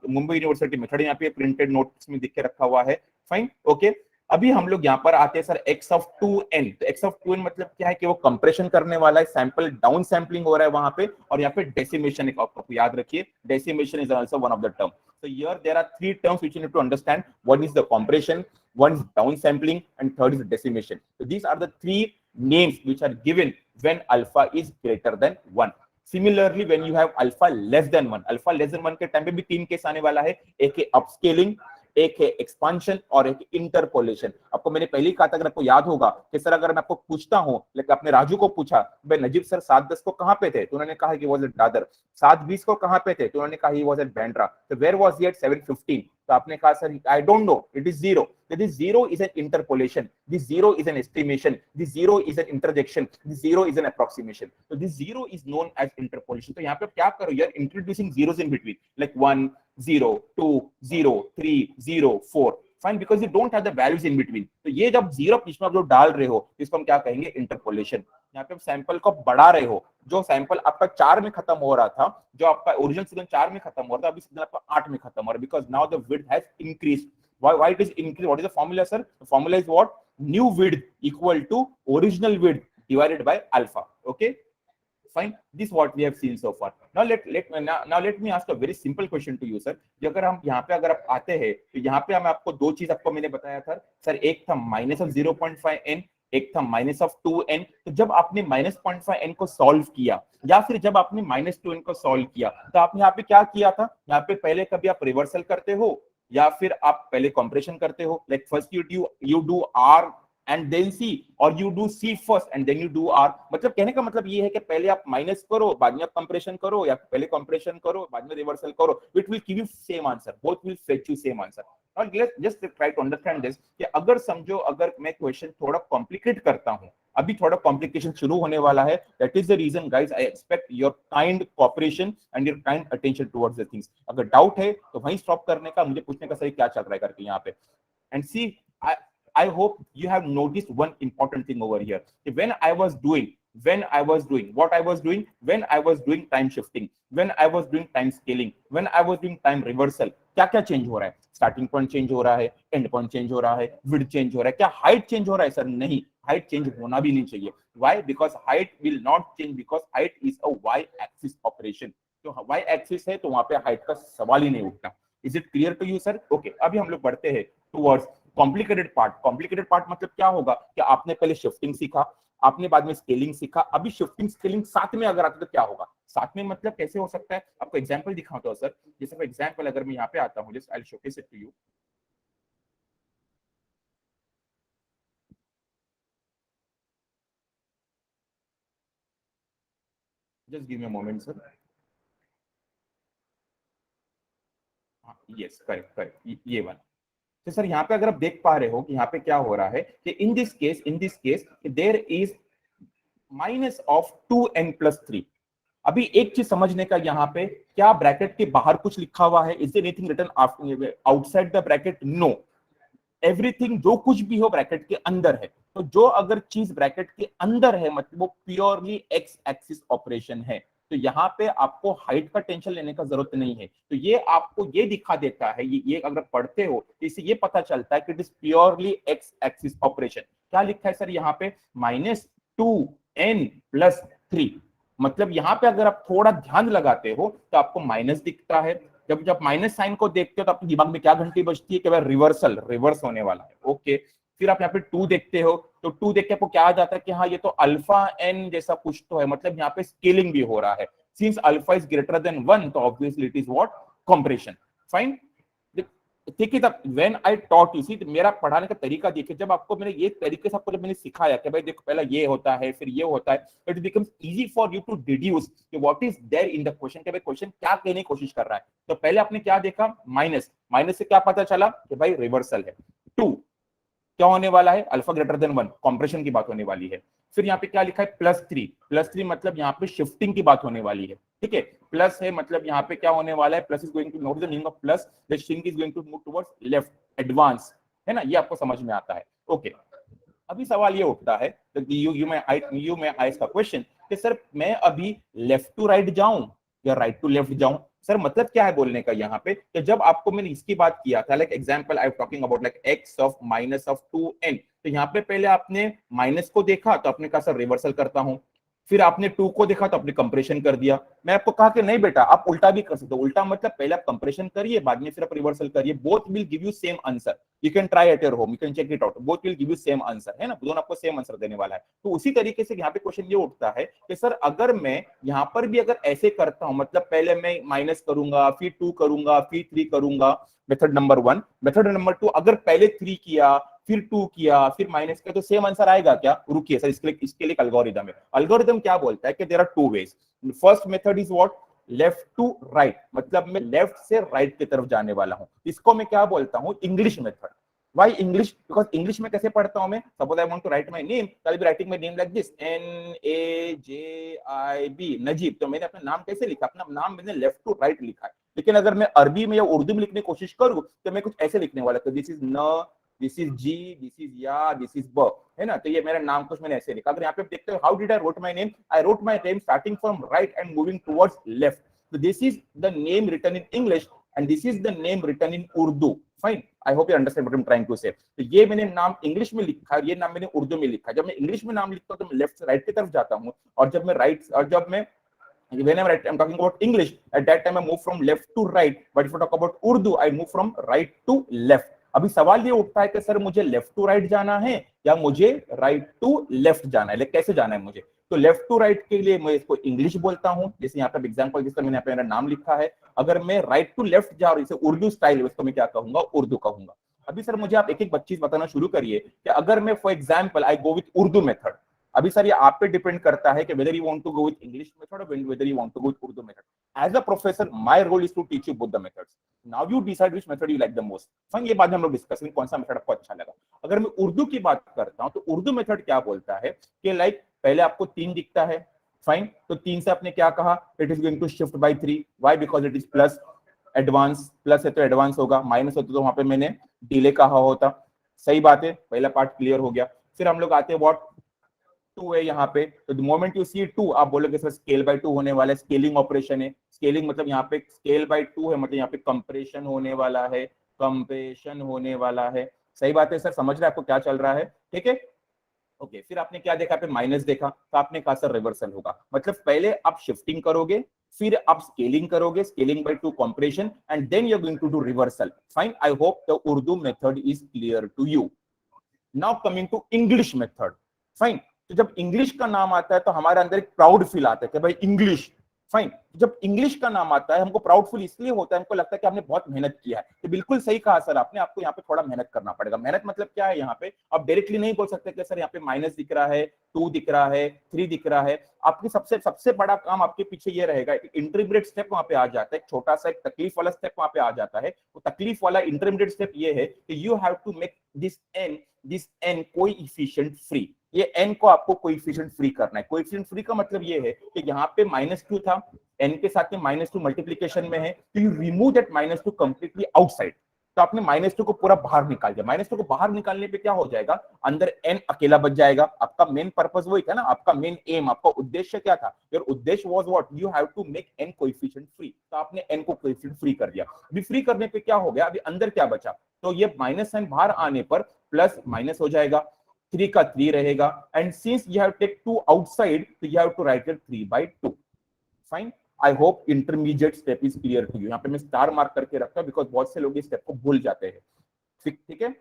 मुंबई यूनिवर्सिटी मेथड यहाँ पे प्रिंटेड नोट्स में लिख के रखा हुआ है, फाइन ओके। अभी हम लोग यहाँ पर आते हैं सर x of 2n, तो x of 2n मतलब क्या है कि वो कंप्रेशन करने वाला है, सैंपल डाउन सैंपलिंग हो रहा है वहां पे, और यहाँ पे डेसिमेशन, एक आपको याद रखिए decimation is also one of the term. So here there are three terms which you need to understand. One is the compression, one is down sampling, and third is decimation. So these are the three names which are given when alpha is greater than 1. Similarly, when you have alpha less than 1, alpha less than 1 के time पे भी तीन case आने वाला है, एक है upscaling, एक है एक्सपांशन और एक इंटरपोलेशन। आपको मैंने पहले ही कहा था, अगर आपको याद होगा कि सर अगर मैं आपको पूछता हूं, लेकिन आपने राजू को पूछा भाई नजीब सर 7-10 को कहां पे थे, तो उन्होंने कहा कि वाज एट दादर। 7-20 को कहां पे थे, तो उन्होंने कहा ही वाज एट बैंड्रा। तो वेयर वाज ही एट 7:15, तो आपने कहा sir I don't know, it is zero. This zero is an interpolation, this zero is an estimation, this zero is an interjection, this zero is an approximation. So this zero is known as interpolation. तो यहाँ पे क्या करो, you're introducing zeros in between, like 1 0 2 0 3 0 4, fine, because you don't have the values in between. तो ये जब zero बीच में आप जो डाल रहे हो इसको हम क्या कहेंगे, इंटरपोलेशन। यहाँ पे आप सैंपल को बढ़ा रहे हो, जो सैंपल आपका 4 में खत्म हो रहा था, जो आपका ओरिजिनल सिग्नल 4 में खत्म हो रहा था, अभी सिग्नल आपका 8 में खत्म हो रहा है, because now the width has increased. Why it is increased? What is the formula, sir? The formula is what? New width equal to original width divided by alpha. Okay, fine. This is what we have seen so far. Now let me ask a very simple question to you, sir. अगर हम यहाँ पे अगर आप आते हैं तो यहाँ पे हम आपको दो चीज आपको मैंने बताया था सर, एक था -0.5n, एक था -2n। तो जब आपने -0.5n को सॉल्व किया या फिर जब आपने -2n को सॉल्व किया, तो आपने यहाँ पे क्या किया था, यहाँ पे पहले कभी आप रिवर्सल करते हो या फिर आप पहले कंप्रेशन करते हो, like first you do R and then C, और you do C first and then you do R। मतलब कहने का मतलब ये है कि पहले आप माइनस करो बाद में आप कंप्रेशन करो, या पहले कंप्रेशन करो बाद में रिवर्सल करो, it will give you same answer, both will fetch you same answer. और just try to understand this कि अगर समझो अगर मैं क्वेश्चन थोड़ा कॉम्प्लिकेट करता हूं, अभी थोड़ा कॉम्प्लिकेशन शुरू होने वाला है, that is the reason guys I expect your kind cooperation and your kind attention towards the things. अगर डाउट है तो वहीं स्टॉप करने का, मुझे पूछने का सही क्या चल रहा है करके यहाँ पे। And see I hope you have noticed one important thing over here. When I was doing what I was doing, when I was doing time shifting, when I was doing time scaling, when I was doing time reversal, क्या क्या change हो रहा है, starting point change हो रहा है, and point change हो रहा है, विड्थ चेंज हो रहा है, क्या हाइट चेंज हो रहा है सर, नहीं, हाइट चेंज होना भी नहीं चाहिए। Why? Because height will not change, because height is a Y axis operation. तो वाई एक्सिस है तो वहां पे हाइट का सवाल ही नहीं उठता। Is it clear to you sir? Okay, अभी हम लोग बढ़ते हैं towards complicated part. Complicated part मतलब क्या होगा कि आपने पहले शिफ्टिंग सीखा, आपने बाद में स्केलिंग सीखा, अभी शिफ्टिंग स्केलिंग साथ में अगर आता तो क्या होगा, साथ में मतलब कैसे हो सकता है, आपको एग्जांपल दिखाता हूं सर। जैसे फॉर एग्जांपल अगर मैं यहाँ पे आता हूँ, just I will showcase it to you. Just give me a moment sir. Yes, correct correct, ये वाला। तो सर यहाँ पे अगर आप देख पा रहे हो कि यहाँ पे क्या हो रहा है कि in this case there is minus of 2n+3। अभी एक चीज समझने का यहाँ पे, क्या ब्रैकेट के बाहर कुछ लिखा हुआ है, is there anything written outside the bracket? No, everything जो कुछ भी हो ब्रैकेट के अंदर है। तो जो अगर चीज ब्रैकेट के अंदर है मतलब वो प्योरली एक्स एक्सिस ऑपरेशन है। तो यहाँ पे आपको हाइट का टेंशन लेने का जरूरत नहीं है। तो ये आपको ये दिखा देता है, ये अगर पढ़ते हो तो इससे ये पता चलता है कि it is purely x axis operation. क्या लिखा है सर यहाँ पे? -2n+3। मतलब यहाँ पे अगर आप थोड़ा ध्यान लगाते हो तो आपको माइनस दिखता है। जब माइनस साइन को देखते हो तो आपके दिमाग में क्या घंटी बजती है कि भाई रिवर्स होने वाला है। ओके, फिर आप यहाँ पे 2 देखते हो तो 2 देख के आपको क्या आ जाता है कि हाँ ये तो अल्फा एन जैसा कुछ तो है, मतलब यहाँ पे स्केलिंग भी हो रहा है। Since alpha is greater than 1 तो obviously it is what? Compression. Fine, ठीक है, तब when I taught you see, मेरा पढ़ाने का तरीका देखिए, जब आपको मैंने ये तरीके से आपको जब मैंने सिखाया कि भाई देखो पहला ये होता है फिर ये होता है, it becomes easy for you to deduce कि what is there in the question, कि भाई क्वेश्चन क्या कहने की कोशिश कर रहा है। तो पहले आपने क्या देखा, माइनस, माइनस से क्या पता चला कि भाई रिवर्सल है। 2 क्या होने वाला है, अल्फा ग्रेटर देन 1, कॉम्प्रेशन की बात होने वाली है। फिर यहाँ पे क्या लिखा है, +3, +3 मतलब यहाँ पे शिफ्टिंग की बात होने वाली है। ठीक है, प्लस है मतलब यहाँ पे क्या होने वाला है, plus is going to note the meaning of plus, the shifting is going to move towards left, advance, है ना, ये आपको समझ में आता है। ओके, अभी सवाल ये उठता है, यू में आस्क का क्वेश्चन कि सर मैं अभी लेफ्ट टू राइट जाऊं या राइट टू लेफ्ट जाऊं। सर मतलब क्या है बोलने का यहाँ पे, कि जब आपको मैंने इसकी बात किया था, like example I am talking about like x of minus of 2n, तो यहाँ पे पहले आपने माइनस को देखा तो आपने कहा सर रिवर्सल करता हूं, फिर आपने 2 को देखा तो आपने कंप्रेशन कर दिया। मैं आपको कहा कि नहीं बेटा आप उल्टा भी कर सकते हो, उल्टा मतलब पहले आप कंप्रेशन करिए बाद में फिर आप रिवर्सल करिए, both will give you same answer, you can try at your home, you can check it out, both will give you same answer, है ना, दोनों आपको सेम आंसर देने वाला है। तो उसी तरीके से यहाँ पे क्वेश्चन ये उठता है कि सर अगर मैं यहाँ पर भी अगर ऐसे करता हूं, मतलब पहले मैं माइनस करूंगा फिर 2 करूंगा फिर 3 करूंगा, मेथड नंबर 1, मेथड नंबर 2 अगर पहले 3 किया फिर 2 किया फिर माइनस किया तो सेम आंसर आएगा क्या? रुकिए सर, इसके लिए एल्गोरिदम है। एल्गोरिदम क्या बोलता है कि there are 2 ways. First method is what, left to right, मतलब मैं लेफ्ट से राइट की तरफ जाने वाला हूं, इसको मैं क्या बोलता हूं, English method. Why English? Because English में कैसे पढ़ता हूं मैं, suppose I want to write my name, तो I be writing my name like this, NAJIB, Najib. तो मैंने अपना नाम कैसे लिखा, अपना नाम मैंने लेफ्ट टू राइट लिखा है। लेकिन अगर मैं अरबी में या उर्दू में लिखने की कोशिश करूं तो मैं कुछ ऐसे लिखने वाला, तो दिस इज न, दिस इज जी, दिस इज या, दिस इज ब, है ना। तो ये मेरा नाम कुछ मैंने ऐसे लिखा। अगर यहाँ पे देखते हो how did I wrote my name, I wrote my name starting from right and moving towards left. So this is the name written in English and this is the name written in Urdu. Fine. I hope you understand what I'm trying to say. तो ये मैंने नाम English में लिखा है, ये नाम मैंने उर्दू में लिखा है। जब मैं इंग्लिश में नाम लिखता हूँ तो मैं लेफ्ट से राइट की तरफ जाता हूँ, और जब मैं whenever I'm talking about English, at that time I move from left to right. But if I talk about Urdu, I move from right to left. अभी सवाल ये उठता है कि सर मुझे लेफ्ट टू राइट जाना है या मुझे राइट टू लेफ्ट जाना है, लेकिन कैसे जाना है मुझे। तो लेफ्ट टू राइट के लिए मैं इसको इंग्लिश बोलता हूं, जैसे यहाँ पे एग्जांपल जिसका मैंने यहाँ पे मेरा नाम लिखा है। अगर मैं राइट टू लेफ्ट जा रहा हूँ, जैसे उर्दू स्टाइल है, उसको मैं क्या कहूंगा, उर्दू कहूंगा। अभी सर मुझे आप एक एक चीज बताना शुरू करिए कि अगर मैं for example I go with Urdu method, अभी सर ये आप पे डिपेंड करता है कि whether you want to go with English method और whether you want to go with Urdu method. As a professor my role is to teach you both the methods, now you decide which method you like the most. Fine, ये बाद में हम लोग discuss करेंगे कौन सा method आपको अच्छा लगा। अगर मैं उर्दू की बात करता हूं तो उर्दू मेथड क्या बोलता है कि लाइक पहले आपको 3 दिखता है, फाइन, तो 3 से आपने क्या कहा, it is going to shift by 3, why, because it is plus, advance, plus है तो एडवांस होगा, माइनस होता तो वहां पे मैंने डिले कहा होता। सही बात है, पहला पार्ट क्लियर हो गया। फिर हम लोग आते हैं व्हाट, 2 है यहाँ पे, तो द मोमेंट यू सी 2 आप बोलोगे सर स्केल बाय 2 होने वाला है, स्केलिंग ऑपरेशन है। स्केलिंग मतलब यहाँ पे स्केल बाय 2 है, मतलब यहाँ पे कंप्रेशन होने वाला है, कंप्रेशन होने वाला है। सही बात है सर, समझ रहे हैं आपको क्या चल रहा है, ठीक है। ओके, फिर आपने क्या देखा पे, माइनस देखा, तो आपने कहा सर रिवर्सल होगा, मतलब पहले आप शिफ्टिंग करोगे फिर आप स्केलिंग करोगे, scaling by 2 compression and then you are going to do reversal. Fine, I hope the Urdu method is clear to you. Now coming to English method. Fine, तो जब इंग्लिश का नाम आता है तो हमारे अंदर एक प्राउड फील आता है कि भाई इंग्लिश। फाइन, जब इंग्लिश का नाम आता है हमको प्राउड फील इसलिए होता है, हमको लगता है कि हमने बहुत मेहनत किया है। तो बिल्कुल सही कहा सर आपने, आपको यहाँ पे थोड़ा मेहनत करना पड़ेगा। मेहनत मतलब क्या है, यहाँ पे आप डायरेक्टली नहीं बोल सकते कि सर यहाँ पे माइनस दिख रहा है, 2 दिख रहा है, 3 दिख रहा है। आपकी सबसे बड़ा काम आपके पीछे ये रहेगा, इंटरमीडिएट स्टेप वहां पे आ जाता है, एक छोटा सा एक तकलीफ वाला स्टेप वहां पे आ जाता है। तो तकलीफ वाला इंटरमीडिएट स्टेप ये है कि you have to make this N coefficient free. ये एन को आपको कोएफिशिएंट फ्री करना है। कोएफिशिएंट फ्री का मतलब ये है कि यहाँ पे -2 था, एन के साथ में -2 मल्टीप्लीकेशन में है, तो you remove that -2 completely outside. तो आपने -2 को पूरा बाहर निकाल दिया। -2 को बाहर निकालने पे क्या हो जाएगा, अंदर एन अकेला बच जाएगा। आपका मेन पर्पस वही था ना, आपका मेन एम, आपका उद्देश्य क्या था, योर उद्देश्य was what, you have to make N coefficient free. तो आपने एन को कोएफिशिएंट फ्री कर दिया। अभी फ्री करने पे क्या हो गया, अभी अंदर क्या बचा, तो ये माइनस साइन बाहर आने पर प्लस माइनस हो जाएगा, 3 का 3 रहेगा, and since you have take 2 outside तो you have to write it 3/2। Fine, I hope intermediate step is clear to you. यहाँ पे मैं स्टार मार्क करके रखता हूं बिकॉज बहुत से लोग इस स्टेप को भूल जाते हैं। ठीक है,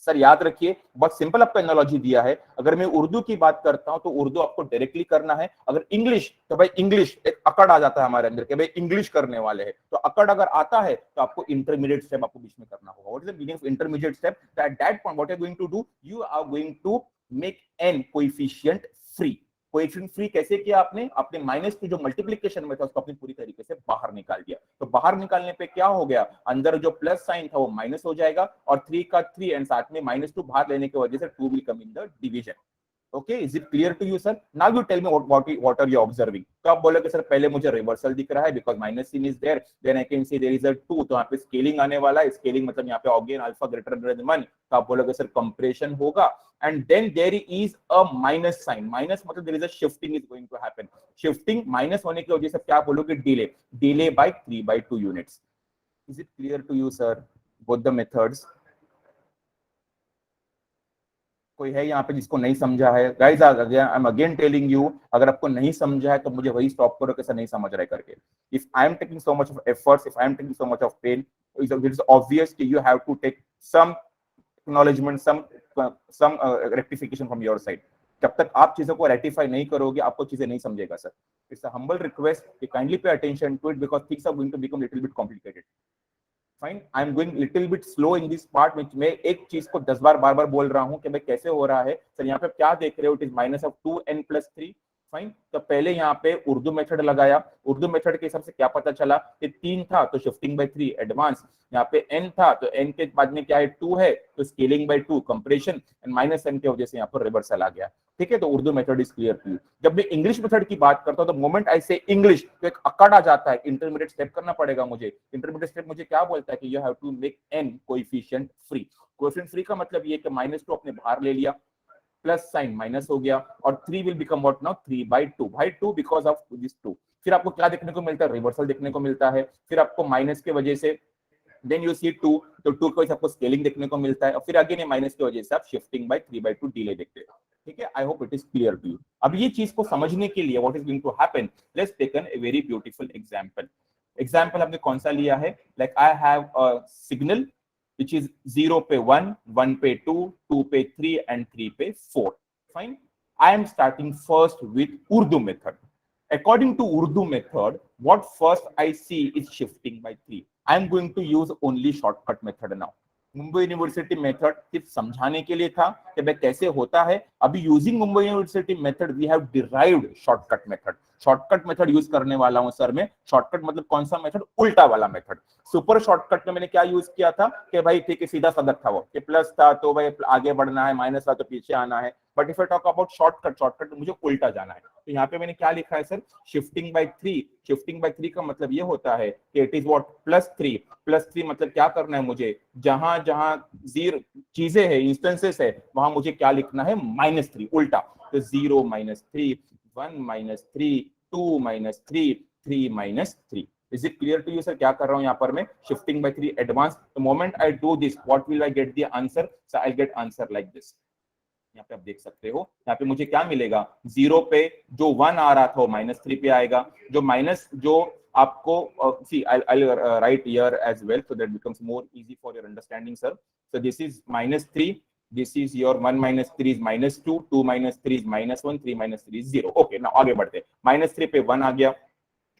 सर याद रखिए, बहुत सिंपल आपको एनालॉजी दिया है। अगर मैं उर्दू की बात करता हूं तो उर्दू आपको डायरेक्टली करना है। अगर इंग्लिश, तो भाई इंग्लिश एक अकड़ आ जाता है हमारे अंदर कि भाई इंग्लिश करने वाले हैं, तो अकड़ अगर आता है तो आपको इंटरमीडिएट स्टेप आपको बीच में करना होगा। What is the meaning of intermediate step? At that point what are going to do, you are going to make N coefficient free. Coefficient free कैसे किया आपने? आपने -2 जो मल्टीप्लिकेशन में था उसको अपनी पूरी तरीके से बाहर निकाल दिया। तो बाहर निकालने पे क्या हो गया, अंदर जो प्लस साइन था वो माइनस हो जाएगा, और 3 का 3 एंड साथ में -2 बाहर लेने की वजह से 2 will come in the division. Okay, is it clear to you sir? Now you tell me what are you observing. तो आप बोलोगे सर पहले मुझे रिवर्सल दिख रहा है because minus sign is there, then I can see there is a 2, तो यहाँ पे स्केलिंग आने वाला है। स्केलिंग मतलब यहाँ पे अगेन अल्फा ग्रेटर देन 1, तो आप बोलोगे सर कंप्रेशन होगा। And then there is a minus sign, minus मतलब there is a shifting is going to happen. Shifting minus होने की वजह से क्या बोलोगे, delay, delay by 3/2 units. Is it clear to you sir both the methods? कोई है यहाँ पे जिसको नहीं समझा है? Guys I am again telling you, अगर आपको नहीं समझा है तो मुझे वही स्टॉप करो कैसे नहीं समझ रहे करके। If I am taking so much of efforts, if I am taking so much of pain, it is obvious कि you have to take some acknowledgement, some rectification from your side. जब तक आप चीजों को रेक्टिफाई नहीं करोगे आपको चीजें नहीं समझेगा sir. It's a humble request कि kindly pay attention to it because things are going to become little bit complicated. Fine, I am going little bit slow in this part, which मैं एक चीज को 10 बार बार बोल रहा हूं कि भाई कैसे हो रहा है सर। यहाँ पे क्या देख रहे हो, इट इज -2n+3। फाइन, तो पहले यहाँ पे उर्दू मेथड लगाया। उर्दू मेथड के हिसाब से क्या पता चला कि 3 था तो शिफ्टिंग बाय 3 एडवांस, यहाँ पे n था तो n के बाद में क्या है 2 है तो scaling by 2 compression, and -n की वजह से यहाँ पर रिवर्सल आ गया। ठीक है, तो Urdu method is clear to you. जब मैं इंग्लिश मेथड की बात करता हूं तो मोमेंट आई से इंग्लिश तो एक अकड़ आ जाता है, इंटरमीडिएट स्टेप करना पड़ेगा मुझे। इंटरमीडिएट स्टेप मुझे क्या बोलता है कि you have to make n coefficient free. Coefficient free का मतलब ये कि -2 अपने बाहर ले लिया, प्लस साइन माइनस हो गया, और 3 will become what now 3/2 because of this 2। फिर आपको क्या देखने को मिलता है, रिवर्सल देखने को मिलता है। फिर आपको माइनस के वजह से देन यू सी 2, तो 2 को आपको स्केलिंग देखने को मिलता है, और फिर अगेन ये माइनस की वजह से आप शिफ्टिंग बाय 3/2 डिले देखते हैं। ठीक है, I hope it is clear to you. अब ये चीज को समझने के लिए what is going to happen, let's take an very beautiful example. Example हमने कौन सा लिया है, like I have a signal which is 0 पे 1, 1 पे 2, 2 पे 3 and 3 पे 4. Fine. I am starting first with Urdu method. According to Urdu method, what first I see is shifting by 3. I am going to use only shortcut method now. Mumbai university method सिर्फ समझाने के लिए था कि भाई कैसे होता है। अभी using Mumbai university method we have derived shortcut method. Shortcut method use करने वाला हूं सर मैं। शॉर्टकट मतलब कौन सा मेथड, उल्टा वाला मेथड। सुपर शॉर्टकट में मैंने क्या यूज किया था कि भाई ठीक है सीधा साधा था वो, कि प्लस था तो भाई आगे बढ़ना है, माइनस था तो पीछे आना है। But if I talk about shortcut, shortcut मुझे उल्टा जाना है। तो यहाँ पे मैंने क्या लिखा है sir, shifting by 3। Shifting by 3 का मतलब ये होता है कि इट इज व्हाट +3। +3 मतलब क्या करना है मुझे, जहां जहां जीरो चीजें है, इंस्टेंसेस है, वहां मुझे क्या लिखना है, -3 उल्टा। तो 0 -3, 1 -3, 2 -3, 3 -3। Is it clear to you sir क्या कर रहा हूं यहाँ पर मैं, shifting by 3 advance. The moment I do this what will I get the answer, so I get answer like this. यहाँ पे आप देख सकते हो, यहाँ पे मुझे क्या मिलेगा, 0 पे जो 1 आ रहा था वो -3 पे आएगा। जो माइनस जो आपको सी I'll write here as well so that becomes more easy for your understanding sir. So this is -3, this is your 1 - 3 is -2, 2 - 3 is -1, 3 - 3 is 0. Okay, now आगे बढ़ते हैं। -3 पे 1 आ गया,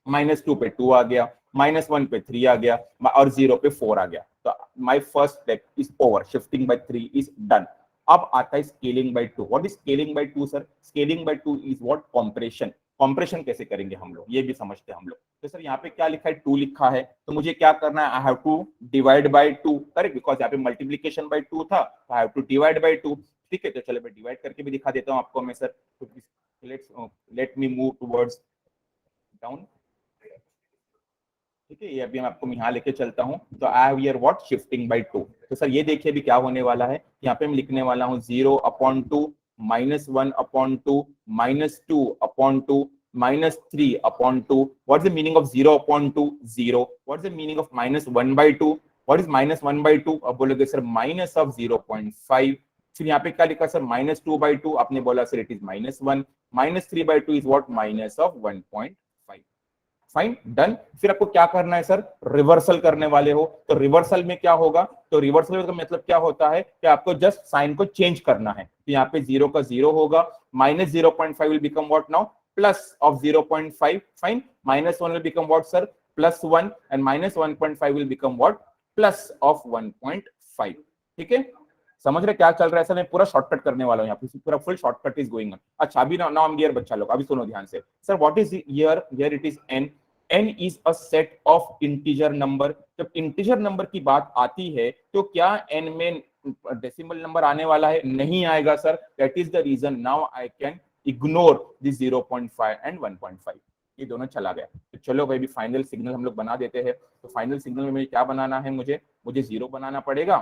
-2 पे 2 आ गया, -1 पे 3 आ गया, और 0 पे 4 आ गया। तो my first step is over, shifting by 3 is done. अब आता है scaling by 2। What is scaling by 2 sir? Scaling by 2 is what, compression. Compression कैसे करेंगे हम लोग, ये भी समझते हैं हम लोग। तो सर यहाँ पे क्या लिखा है, 2 लिखा है, तो मुझे क्या करना है, I have to divide by 2, correct, because यहाँ पे मल्टीप्लीकेशन बाय 2 था, तो I have to divide by 2। ठीक है, तो चलो मैं डिवाइड करके भी दिखा देता हूँ आपको मैं sir. Let me move towards down. ठीक है, ये अभी मैं आपको यहाँ लेके चलता हूँ। तो I have here what, shifting by 2। तो सर ये देखिए अभी क्या होने वाला है, यहाँ पे मैं लिखने वाला हूँ 0/2, -1/2, -2/2, -3/2। What is the meaning of 0/2? 0। What is the meaning of -1/2? What is -1/2? अब बोलोगे सर माइनस ऑफ 0.5। फिर यहाँ पे क्या लिखा सर, -2/2, आपने बोला sir it is -1। -3/2 is what, minus of 1.5। Fine, done. फिर आपको क्या करना है सर, रिवर्सल करने वाले हो। तो रिवर्सल में क्या होगा, तो रिवर्सल का मतलब क्या होता है कि आपको जस्ट साइन को चेंज करना है। तो यहाँ पे 0 का 0 होगा, minus 0.5 will become what now, plus of 0.5, fine, minus 1 will become what sir, plus 1, and minus 1.5 will become what, plus of 1.5। ठीक है, समझ रहे क्या चल रहा है सर, मैं पूरा शॉर्टकट करने वाला हूँ यहाँ पे, पूरा full shortcut is going on. अच्छा अभी नाउ आई एम क्लियर बच्चा लोग, अभी सुनो ध्यान से। Sir what is here it is n, n is a set of integer number. जब इंटीजर नंबर की बात आती है तो क्या n में डेसिमल नंबर आने वाला है, नहीं आएगा sir. That is the reason now I can ignore this 0.5 and 1.5, ये दोनों चला गया। तो चलो भाई, भी फाइनल सिग्नल हम लोग बना देते हैं। तो फाइनल सिग्नल में मुझे क्या बनाना है, मुझे 0 बनाना पड़ेगा,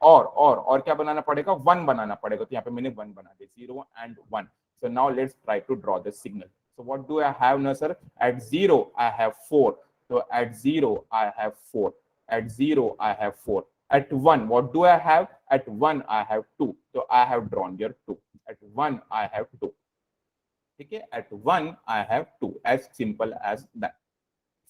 और क्या बनाना पड़ेगा, 1 बनाना पड़ेगा। तो यहाँ पे मैंने 1 बना दिया, 0 and 1। So now let's try to draw the signal. So what do I have now sir? At 0 I have 4. So at 0 I have 4. At 0 I have 4. At 1 what do I have? At 1 I have 2. So I have drawn here 2. At 1 I have 2. Okay, at 1 I have 2. As simple as that.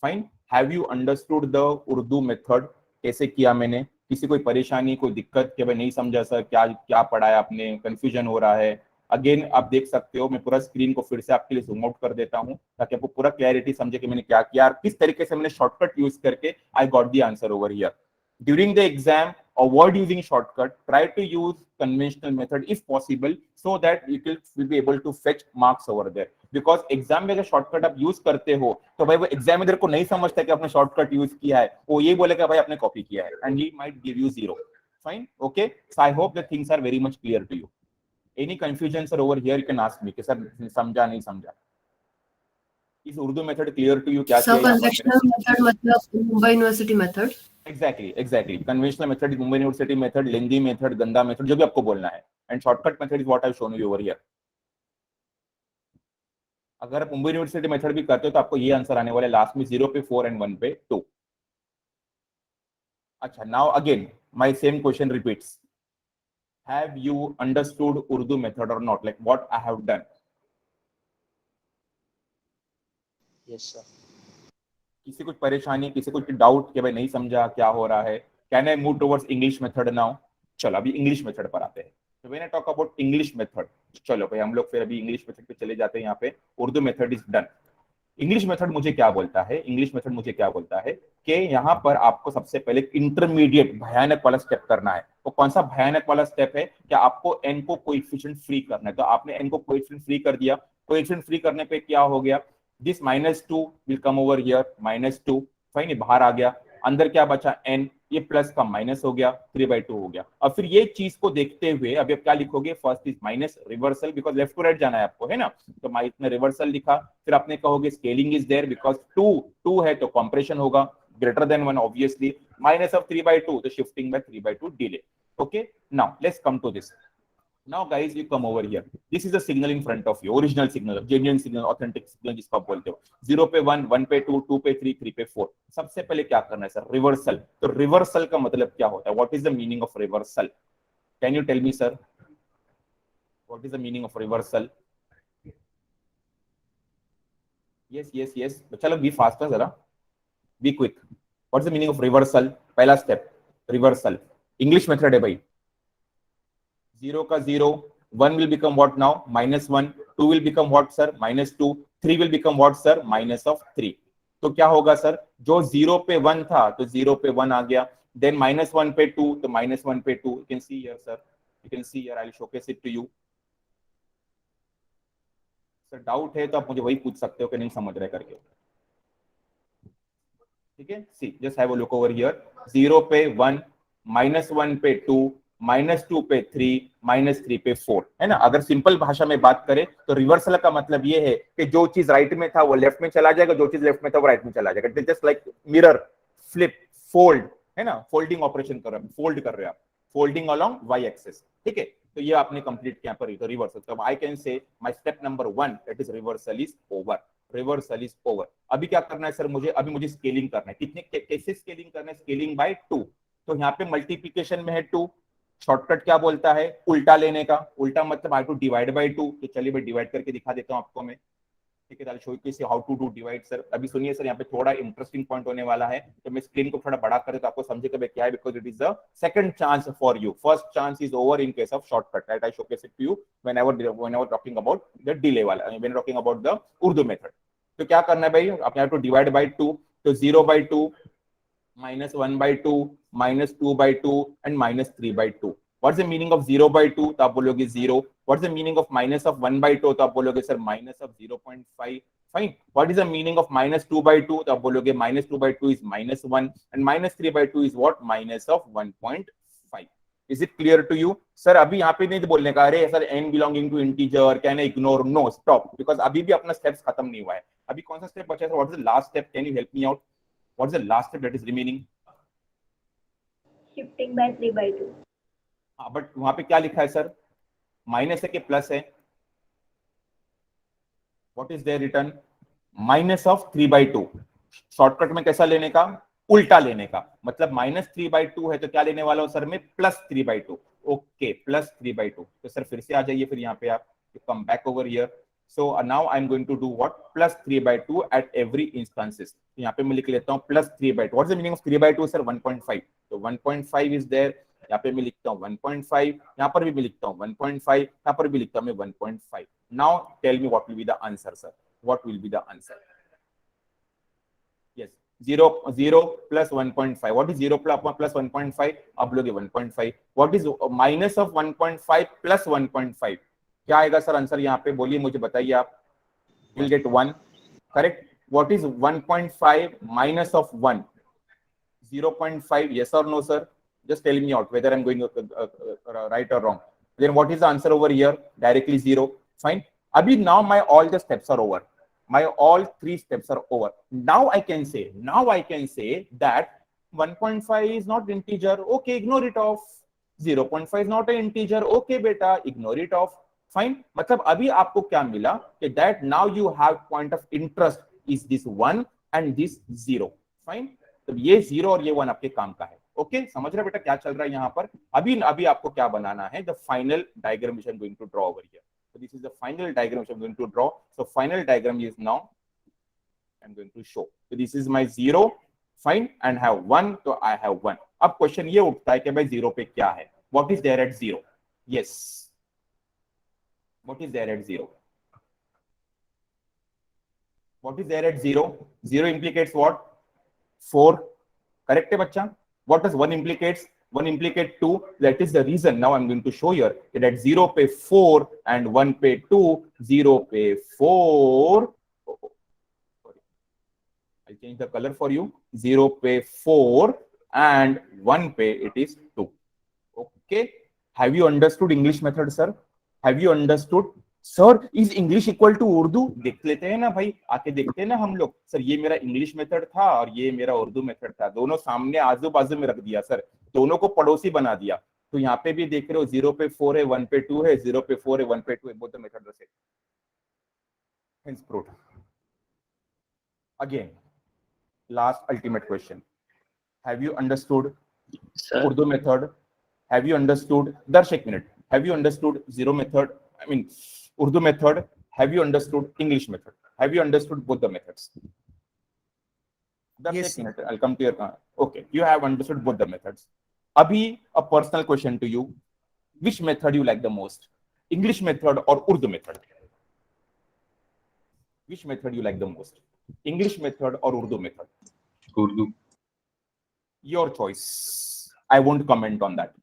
Fine. Have you understood the Urdu method? कैसे किया मैंने, किसी कोई परेशानी, कोई दिक्कत कि भाई नहीं समझा सर, क्या क्या पढ़ाया आपने, कंफ्यूजन हो रहा है? अगेन आप देख सकते हो, मैं पूरा स्क्रीन को फिर से आपके लिए जूम आउट कर देता हूं ताकि आपको पूरा क्लैरिटी समझे कि मैंने क्या किया और किस तरीके से मैंने शॉर्टकट यूज करके I got the answer over here. During the exam, avoid using shortcut. Try to use conventional method if possible, so that you will be able to fetch marks over there. Because exam में अगर shortcut आप use करते हो तो भाई वो examiner को नहीं समझता कि आपने shortcut use किया है, वो ये बोलेगा भाई आपने copy किया है, and he might give you 0. Fine, okay. So I hope the things are very much clear to you. Any confusion sir over here you can ask me कि सर समझा नहीं समझा। इस Urdu method clear to you क्या sir conventional method मतलब Mumbai university method? Exactly. Conventional method is Mumbai University method, lengthy method, ganda method, जो भी आपको बोलना है, and shortcut method is what I've shown you over here. अगर आप मुंबई यूनिवर्सिटी मेथड भी करते हो तो आपको ये आंसर आने वाला है लास्ट में 0 पे 4 and 1 पे 2। अच्छा, now again my same question repeats. Have you understood Urdu method or not? Like what I have done? Yes, sir. किसी कुछ परेशानी, किसी कुछ डाउट कि भाई नहीं समझा क्या हो रहा है? Can I move towards English method now? चलो अभी इंग्लिश मेथड पर आते हैं। तो when I talk about English method, चलो भाई हम लोग फिर अभी इंग्लिश मेथड पे चले जाते हैं। यहाँ पे Urdu method is done. English method मुझे क्या बोलता है, इंग्लिश मेथड मुझे क्या बोलता है कि यहाँ पर आपको सबसे पहले इंटरमीडिएट भयानक वाला स्टेप करना है। तो कौन सा भयानक वाला स्टेप है कि आपको एन को कोएफिशिएंट फ्री करना है। तो आपने एन को कोएफिशिएंट फ्री कर दिया। कोएफिशिएंट फ्री करने पे क्या हो गया, this -2 will come over here, -2, fine, बाहर आ गया। अंदर क्या बचा, n, ये प्लस का माइनस हो गया, 3/2 हो गया। अब फिर ये चीज को देखते हुए अभी आप क्या लिखोगे, first is minus reversal, because left to right जाना है आपको, है ना। तो इसने रिवर्सल लिखा, फिर आपने कहोगे स्केलिंग इज देयर, बिकॉज 2 है तो कॉम्प्रेशन होगा, greater than 1 obviously, minus of 3/2 तो shifting by 3/2 delay. Okay, now let's come to this. Now guys you come over here, this is the signal in front of you, original signal, genuine signal, authentic signal जिसको आप बोलते हो। 0 पे 1, 1 पे 2, 2 पे 3, 3 पे 4। सबसे पहले क्या करना है सर, रिवर्सल। तो रिवर्सल का मतलब क्या होता है, what is the meaning of reversal? Can you tell me sir, what is the meaning of reversal? Yes, चलो बी फास्टर जरा, be quick. What is the meaning of reversal? पहला step reversal, English method है भाई। 0 का 0, 1 will become what now, -1, 2 will become what sir, -2, 3 will become what sir, -3। तो क्या होगा sir, जो 0 पे 1 था तो 0 पे 1 आ गया, देन -1 पे 2 तो -1 पे 2। You can see here sir, you can see here, I will showcase it to you. Sir doubt है तो आप मुझे वही पूछ सकते हो कि नहीं समझ रहे करके, ठीक है। See just have a look over here, 0 पे 1, -1 पे 2, -2 पे 3, -3 पे 4, है ना। अगर सिंपल भाषा में बात करें तो रिवर्सल का मतलब ये है कि जो चीज राइट में था वो लेफ्ट में चला जाएगा, जो चीज लेफ्ट में था वो राइट में चला जाएगा। Just like mirror, flip, fold, है ना, फोल्डिंग ऑपरेशन कर रहे हैं, फोल्ड कर रहे हैं आप, फोल्डिंग अलोंग वाई एक्सिस, ठीक है। तो ये आपने कंप्लीट किया पर रिवर्सल। तो I can say my step number 1 that is reversal is over, reversal is over. अभी क्या करना है सर मुझे, अभी मुझे स्केलिंग करना है। कितने कैसे स्केलिंग करना है, स्केलिंग बाय 2। तो यहाँ पे मल्टीप्लीकेशन में है 2, शॉर्टकट क्या बोलता है, उल्टा लेने का। उल्टा मतलब आई टू डिवाइड बाय 2। तो चलिए मैं डिवाइड करके दिखा देता हूं आपको मैं। ठीक है, show you how to do divide sir. अभी सुनिए सर, यहाँ पे थोड़ा इंटरेस्टिंग पॉइंट होने वाला है, तो मैं स्क्रीन को थोड़ा बड़ा करें तो आपको समझे कि क्या है, because it is the second chance for you, first chance is over in case of shortcut, right? I showcase it to you whenever talking about the delay वाला, when talking about the Urdu method. तो क्या करना है भाई, आप यहाँ to divide by 2, तो 0/2 -1/2 -2/2 and -3/2। What's the meaning of 0/2? तो आप बोलोगे 0. What's the meaning of minus of 1/2? तो आप बोलोगे sir minus of 0.5. Fine. What is the meaning of -2/2? तो आप बोलोगे -2/2 is -1 and -3/2 is what? Minus of 1.5. Is it clear to you? Sir अभी यहाँ पे नहीं बोलने का अरे sir n belonging to integer can I ignore? No, stop, because अभी भी अपना steps खत्म नहीं हुआ है। अभी कौन सा step बचा है? What is the last step? Can you help me out? What is the last step that is remaining? Shifting by 3/2. हाँ, बट वहां पे क्या लिखा है सर? माइनस है कि प्लस है? What is there return? Minus of 3/2। Shortcut में कैसा लेने का? उल्टा लेने का। मतलब -3/2 है तो क्या लेने वाला हूं सर मैं? +3/2। ओके, +3/2। तो सर फिर से आ जाइए, फिर यहाँ पे आप come back over here. So now I am going to do what? +3/2 at every instances. यहाँ पे मैं लिख लेता हूँ +3/2। What is the meaning of 3/2 sir? 1.5। तो 1.5 इज देयर, यहाँ पे मैं लिखता हूँ 1.5, यहाँ पर भी मैं लिखता हूँ 1.5, यहाँ पर भी लिखता हूँ मैं 1.5। Now tell me what will be the answer sir? What will be the answer? Yes, 0 + 1.5। What is 0 + 1.5? आप बोलोगे 1.5। What is minus of 1.5 + 1.5? क्या आएगा सर आंसर? यहाँ पे बोलिए, मुझे बताइए आप। Will get 1, correct. What is 1.5 minus of 1? 0.5। yes or no sir? Just tell me out whether I'm going right or wrong. Then what is the answer over here? Directly 0. Fine. Abhi now my all the steps are over. My all 3 steps are over. Now I can say that 1.5 is not integer. Okay, ignore it off. 0.5 is not an integer. Okay, beta, ignore it off. Fine. मतलब अभी आपको क्या मिला कि that now you have point of interest is this 1 and this 0. Fine. तो ये 0 और ये 1 आपके काम का है। ओके, समझ रहे बेटा क्या चल रहा है यहाँ पर? अभी आपको क्या बनाना है? The final diagram which I am going to draw over here. So this is the final diagram which I'm going to draw. So final diagram is now I'm going to show. So this is my 0, fine, and have 1. So I have 1. अब question ये उठता है कि भाई 0 पे क्या है? What is there at 0? Yes. What is there at 0? What is there at 0? 0 implicates what? 4. Correct है बच्चा? What does 1 implicates? 1 implicate 2. That is the reason now I'm going to show here that at 0 पे 4 and 1 पे 2, 0 पे 4. Sorry, I'll change the color for you. 0 पे 4 and 1 पे it is 2. Okay. Have you understood English method, sir? Have you understood? Sir is English equal to Urdu? देख लेते हैं ना भाई, आके देखते हैं ना हम लोग। सर ये मेरा इंग्लिश मेथड था और ये मेरा उर्दू मेथड था, दोनों सामने आजू बाजू में रख दिया सर, दोनों को पड़ोसी बना दिया। तो यहाँ पे भी देख रहे हो 0 पे 4 है, 1 पे 2 है, 0 पे 4 है, 1 पे 2 है, both the method the same. Hence proved. Again, last ultimate question. Have you understood Urdu method? Have you understood? Darsh, ek minute. Have you understood 0 method? I mean, Urdu method. Have you understood English method? Have you understood both the methods? Yes, sir. I'll come to your. Okay, you have understood both the methods. Abhi, a personal question to you. Which method you like the most? English method or Urdu method? Which method you like the most? English method or Urdu method? Urdu. Your choice. I won't comment on that.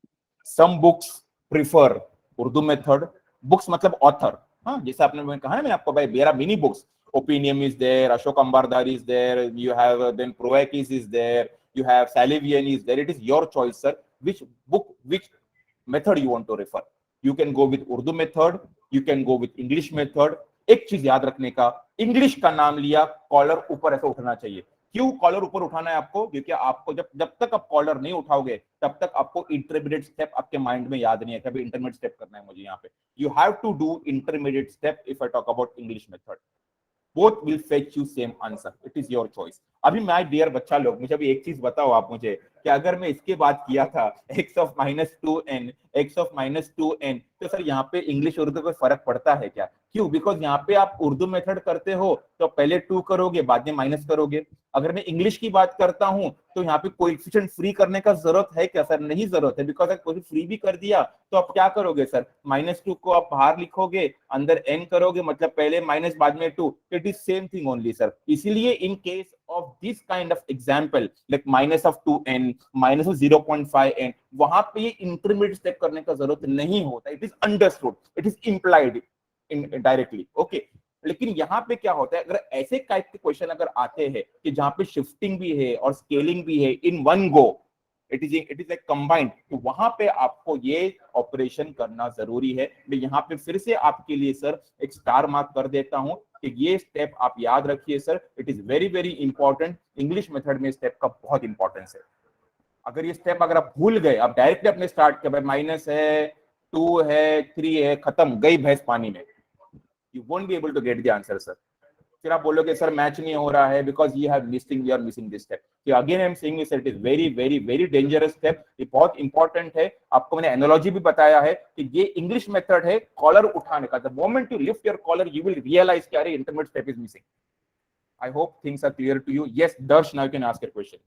Some books prefer Urdu method. Books मतलब author. हाँ, जैसे आपने कहा ना, मैं आपको भाई मेरा mini books. Opinium is there, Ashok Ambardar is there, you have then Proakis is there, you have Salivian is there. It is your choice, sir. Which book, which method you want to refer? You can go with Urdu method, you can go with English method. एक चीज याद रखने का, English का नाम लिया, collar ऊपर ऐसा उठना चाहिए। क्यों कॉलर ऊपर उठाना है आपको? क्योंकि आपको जब तक आप कॉलर नहीं उठाओगे तब तक आपको इंटरमीडिएट स्टेप आपके माइंड में याद नहीं है कि इंटरमीडिएट स्टेप करना है मुझे यहाँ पे। You have to do intermediate step if I talk about English method. Both will fetch you same answer. It is your choice. अभी माय डियर बच्चा लोग, मुझे अभी एक चीज बताओ आप मुझे कि अगर मैं इसके बाद किया था x of -2n, x of -2n, तो सर यहाँ पे इंग्लिश उर्दू में फर्क पड़ता है क्या? क्यों? बिकॉज यहाँ पे आप उर्दू मेथड करते हो तो पहले 2 करोगे बाद में माइनस करोगे। अगर मैं इंग्लिश की बात करता हूं तो यहाँ पे कोएफिशिएंट फ्री करने का जरूरत है क्या सर? नहीं जरूरत है, बिकॉज अगर कोई फ्री भी कर दिया तो आप क्या करोगे सर? -2 को आप बाहर लिखोगे, अंदर n करोगे, मतलब पहले माइनस बाद में 2, it is same thing only sir. इसीलिए in case of this kind of example like -2n, -0.5n, वहां पे ये इंटरमीडिएट स्टेप करने का जरूरत नहीं होता। It is understood, it is implied directly, okay. लेकिन यहाँ पे क्या होता है, अगर ऐसे टाइप के क्वेश्चन अगर आते हैं कि जहां पे शिफ्टिंग भी है और स्केलिंग भी है in one go, it is like combined, तो वहां पे आपको ये ऑपरेशन करना जरूरी है। मैं यहाँ पे फिर से आपके लिए सर एक स्टार मार्क कर देता हूं कि ये स्टेप आप याद रखिए sir, it is very very important. English method में स्टेप का बहुत इंपॉर्टेंस है। अगर ये स्टेप अगर आप भूल गए, आप डायरेक्टली अपने स्टार्ट कर, भाई माइनस है, 2 है, 3 है, खत्म, गई भैंस पानी में, you won't be able to get the answer sir। फिर आप बोलोगे सर मैच नहीं हो रहा है because you have missing, you are missing this step. तो again I am saying it is very very very dangerous step, ये बहुत इंपॉर्टेंट है। आपको मैंने एनालॉजी भी बताया है कि ये इंग्लिश मेथड है कॉलर उठाने का। The moment you lift your collar you will realise कि अरे intermediate step is missing. I hope things are clear to you. Yes Darsh, now you can ask your question.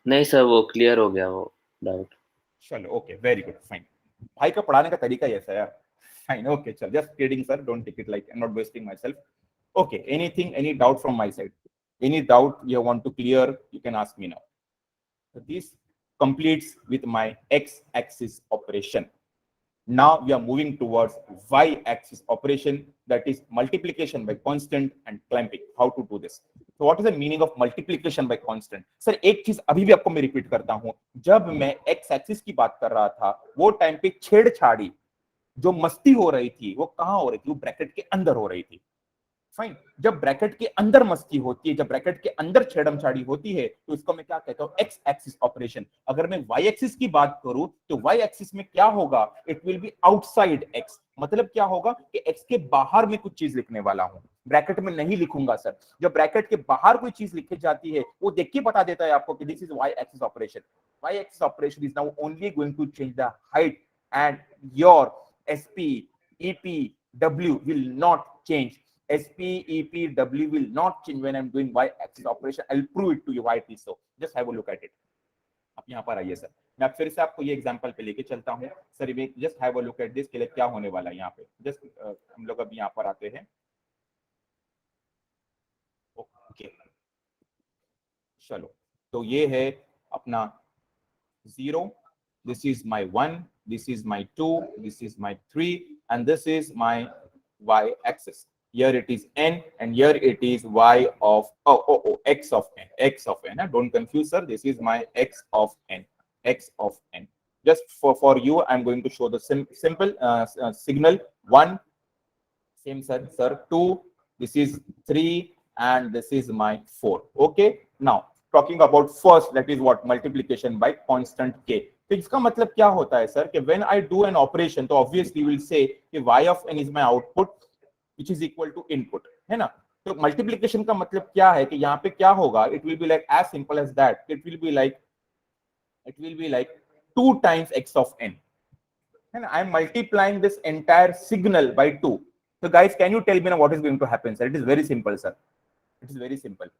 नहीं सर, वो clear हो गया वो डाउट। चलो ओके, वेरी गुड, फाइन। भाई का पढ़ाने का तरीका ही ऐसा है यार। Fine, okay, sir. Just kidding, sir. Don't take it like I'm not wasting myself. Okay, anything, any doubt from my side? Any doubt you want to clear, you can ask me now. So this completes with my x-axis operation. Now we are moving towards y-axis operation, that is multiplication by constant and clamping. How to do this? So what is the meaning of multiplication by constant? Sir, एक चीज अभी भी आपको मैं repeat करता हूं, जब मैं x-axis की बात कर रहा था वो टाइम पे छेड़छाड़ी जो मस्ती हो रही थी वो कहां हो रही थी? वो ब्रैकेट के अंदर हो रही थी। फाइन, जब ब्रैकेट के अंदर मस्ती होती है, जब ब्रैकेट के अंदर छेड़मछाड़ी होती है तो इसको मैं क्या कहता हूं? X axis operation. अगर मैं वाई एक्सिस की बात करूं तो वाई एक्सिस में क्या होगा? It will B outside x. मतलब क्या होगा कि एक्स के बाहर में कुछ चीज लिखने वाला हूं, ब्रैकेट में नहीं लिखूंगा सर। जब ब्रैकेट के बाहर कोई चीज लिखी जाती है वो देख के बता देता है आपको कि this is Y axis operation. Y axis operation is now only going to change the height and your SP, EP, W will not change. SP, EP, W will not change when I'm doing y-axis operation. I'll prove it to you why it is so. Just have a look at it. आप यहाँ पर आइए sir, मैं फिर से आपको ये example पे लेके चलता हूँ sir. Just have a look at this के लिए क्या होने वाला है यहाँ पे। जस्ट हम लोग अभी यहाँ पर आते हैं। ओके चलो, तो ये है अपना 0, this is my 1, this is my 2, this is my 3, and this is my y-axis. Here it is n, and here it is y of x of n, x of n. Don't confuse, sir. This is my x of n, x of n. Just for you, I'm going to show the simple signal. 1, same sir. 2, this is 3, and this is my 4. Okay. Now talking about first, that is what? Multiplication by constant k. तो इसका मतलब क्या होता है sir कि when I do an operation, तो obviously will say कि y of n is my output which is equal to input, है ना। तो मल्टीप्लिकेशन का मतलब क्या है कि यहाँ पे क्या होगा? It will be like as simple as that. It will be like 2 times x of n, and I am multiplying this entire signal by 2. So guys, can you tell me now what is going to happen, sir? It is very simple, sir. It is very simple.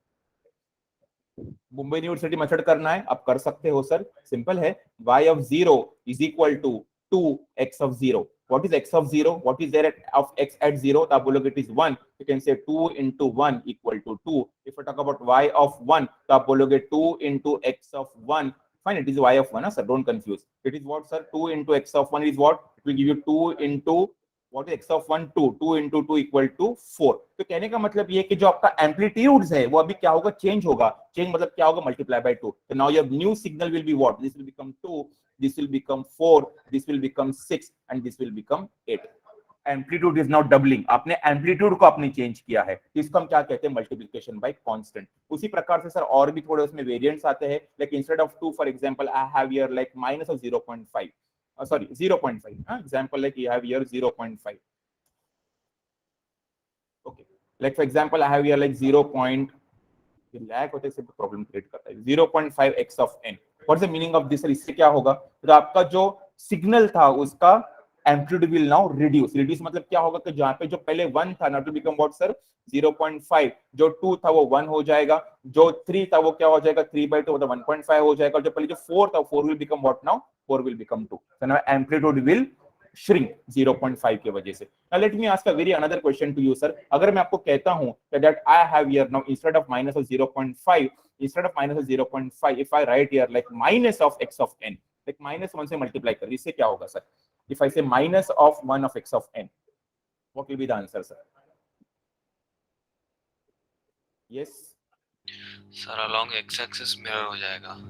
Mumbai university method करना है, आप कर सकते हो sir. Simple है, y of 0 is equal to 2x of 0. What is x of 0? What is there of x at 0? तो आप बोलोगे it is 1. You can say 2 into 1 equal to 2. If I talk about y of 1, तो आप बोलोगे 2 into x of 1. Fine, it is y of 1, sir. Don't confuse. It is what, sir? 2 into x of 1 is what? It will give you 2 into what is x of 1? 2. 2 into 2 equal to 4. तो कहने का मतलब ये कि जो आपका amplitudes है वो अभी क्या होगा? चेंज होगा। चेंज मतलब क्या होगा? Multiply by 2. तो now your new signal will be what? This will become 2, this will become 4, this will become 6, and this will become 8. Amplitude is now doubling. आपने एम्पलीट्यूड को आपने चेंज किया है, इसको हम क्या कहते हैं? Multiplication bye constant. उसी प्रकार से सर और भी थोड़े उसमें वेरिएंट्स आते हैं। Like instead of 2 for example I have here like minus of 0.5, sorry 0.5, example like you have here 0.5. okay, like for example I have here like 0.5, lag होते से प्रॉब्लम क्रिएट करता है। 0.5 x of n, what is the meaning of this? इससे क्या होगा? तो आपका जो सिग्नल था उसका amplitude will now reduce. Reduce मतलब क्या होगा कि जहां पे जो पहले 1 था, now to become what sir? 0.5। जो 2 था वो 1 हो जाएगा, जो 3 था वो क्या हो जाएगा? 3/2 मतलब 1.5 हो जाएगा, और जो पहले जो 4 था 4 will become what now? 4 will become 2। So now amplitude will shrink 0.5 की वजह से। Now let me ask a very another question to you sir. अगर मैं आपको कहता हूं that I have here now instead of minus of 0.5, instead of minus of 0.5, if I write here like minus of x of n, like minus 1 से multiply कर, इससे क्या होगा sir? If I say minus of 1 of x of n, what will be the answer sir? Yes sir along x axis mirror हो जाएगा।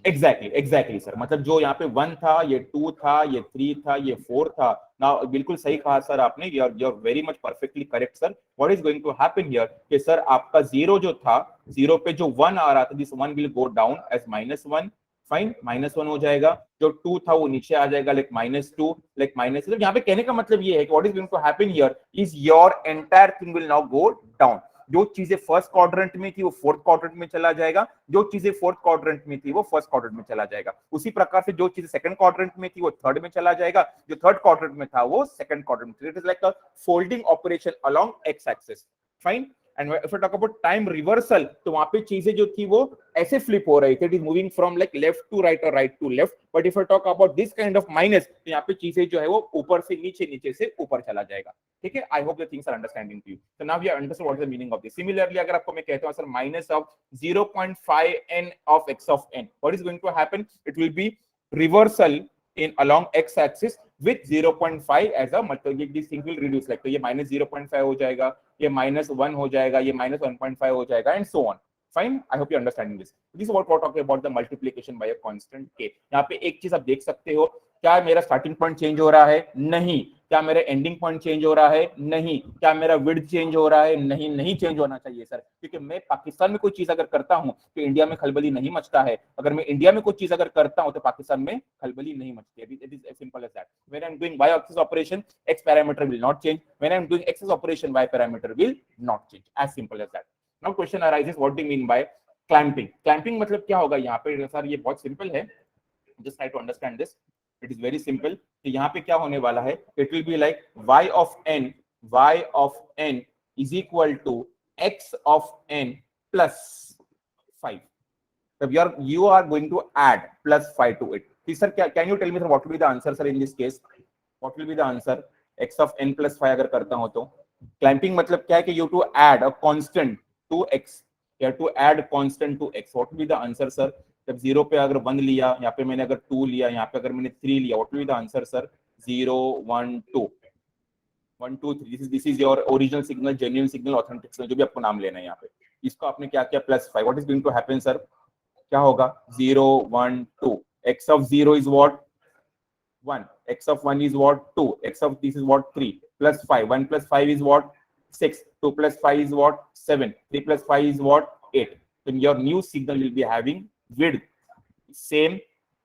Exactly sir, मतलब जो यहाँ पे 1 था, ये 2 था, ये 3 था, ये 4 था ना। बिल्कुल सही कहा सर आपने, you are very much perfectly correct sir. What is going to happen here कि सर आपका 0 जो था, 0 पे जो 1 आ रहा था, this 1 will go down as -1, fine, -1 हो जाएगा। जो 2 था वो नीचे आ जाएगा लाइक -2, लाइक -2। यहाँ पे कहने का मतलब ये है कि what is going to happen here is your entire thing will now go down. जो चीजें फर्स्ट क्वाड्रेंट में थी वो फोर्थ क्वाड्रेंट में चला जाएगा, जो चीजें फोर्थ क्वाड्रेंट में थी वो फर्स्ट क्वाड्रेंट में चला जाएगा। उसी प्रकार से जो चीजें सेकंड क्वाड्रेंट में थी वो थर्ड में चला जाएगा, जो थर्ड क्वाड्रेंट में था वो सेकंड क्वाड्रेंट में। It is like a folding operation along x axis, fine. And if I talk about time reversal, तो वहां पे चीजें जो थी वो ऐसे फ्लिप हो रही थी, it is moving from like left to right और right to left. But if I talk about this kind of minus, तो यहाँ पे चीजें जो है वो ऊपर से नीचे, नीचे से ऊपर चला जाएगा। ठीक है, I hope the things are understanding to you. So now we understand what is the meaning of this. Similarly अगर आपको मैं कहता हूं sir minus of 0.5 n of x of n, what is going to happen? It will be reversal in along x axis with 0.5 as a मतलब this thing will reduce, like तो ये -0.5 हो जाएगा, ये -1 हो जाएगा, ये -1.5 हो जाएगा, and so on. Fine, I hope you're understanding this. This is what we're talking about the multiplication by a constant k. यहाँ पे एक चीज आप देख सकते हो, क्या मेरा स्टार्टिंग पॉइंट चेंज हो रहा है? नहीं। क्या मेरा एंडिंग पॉइंट चेंज हो रहा है? नहीं। क्या मेरा विड्थ चेंज हो रहा है? नहीं, नहीं चेंज होना चाहिए सर, क्योंकि मैं पाकिस्तान में कोई चीज अगर करता हूं तो इंडिया में खलबली नहीं मचता है। अगर मैं इंडिया में कोई चीज अगर करता हूं तो पाकिस्तान में खलबली नहीं मचती है। It is as simple as that. When I am doing y axis operation, x parameter will not change. When I am doing x operation, y parameter will not change. As simple as that. Now question arises, what do you mean by clamping? Clamping मतलब क्या होगा यहाँ पे sir? ये बहुत simple है, just try to understand this. It is very simple. तो यहाँ पे क्या होने वाला है? It will be like y of n is equal to x of n plus 5. So you are going to add plus 5 to it. Sir, can you tell me sir, what will be the answer sir in this case? What will be the answer? X of n plus 5 अगर करता हूं तो clamping मतलब क्या है कि you to add a constant to x. You have to add constant to x. What will be the answer sir? जब 0 पे अगर 1 लिया, यहाँ पे मैंने अगर 2 लिया, यहाँ पे अगर मैंने 3 लिया, what will be the answer sir? 0 1 2 1 2 3. This is your original signal, genuine signal, authentic signal, जो भी आपको नाम लेना है यहाँ पे। इसको आपने क्या किया? Plus 5. What is going to happen sir? क्या होगा? 0 1 2. X of 0 is what? 1. X of 1 is what? 2. X of this is what? 3. Plus 5. 1 plus 5 is what? 6. 2 plus 5 is what? 7. 3 plus 5 is what? 8. Then your new signal will be having width same,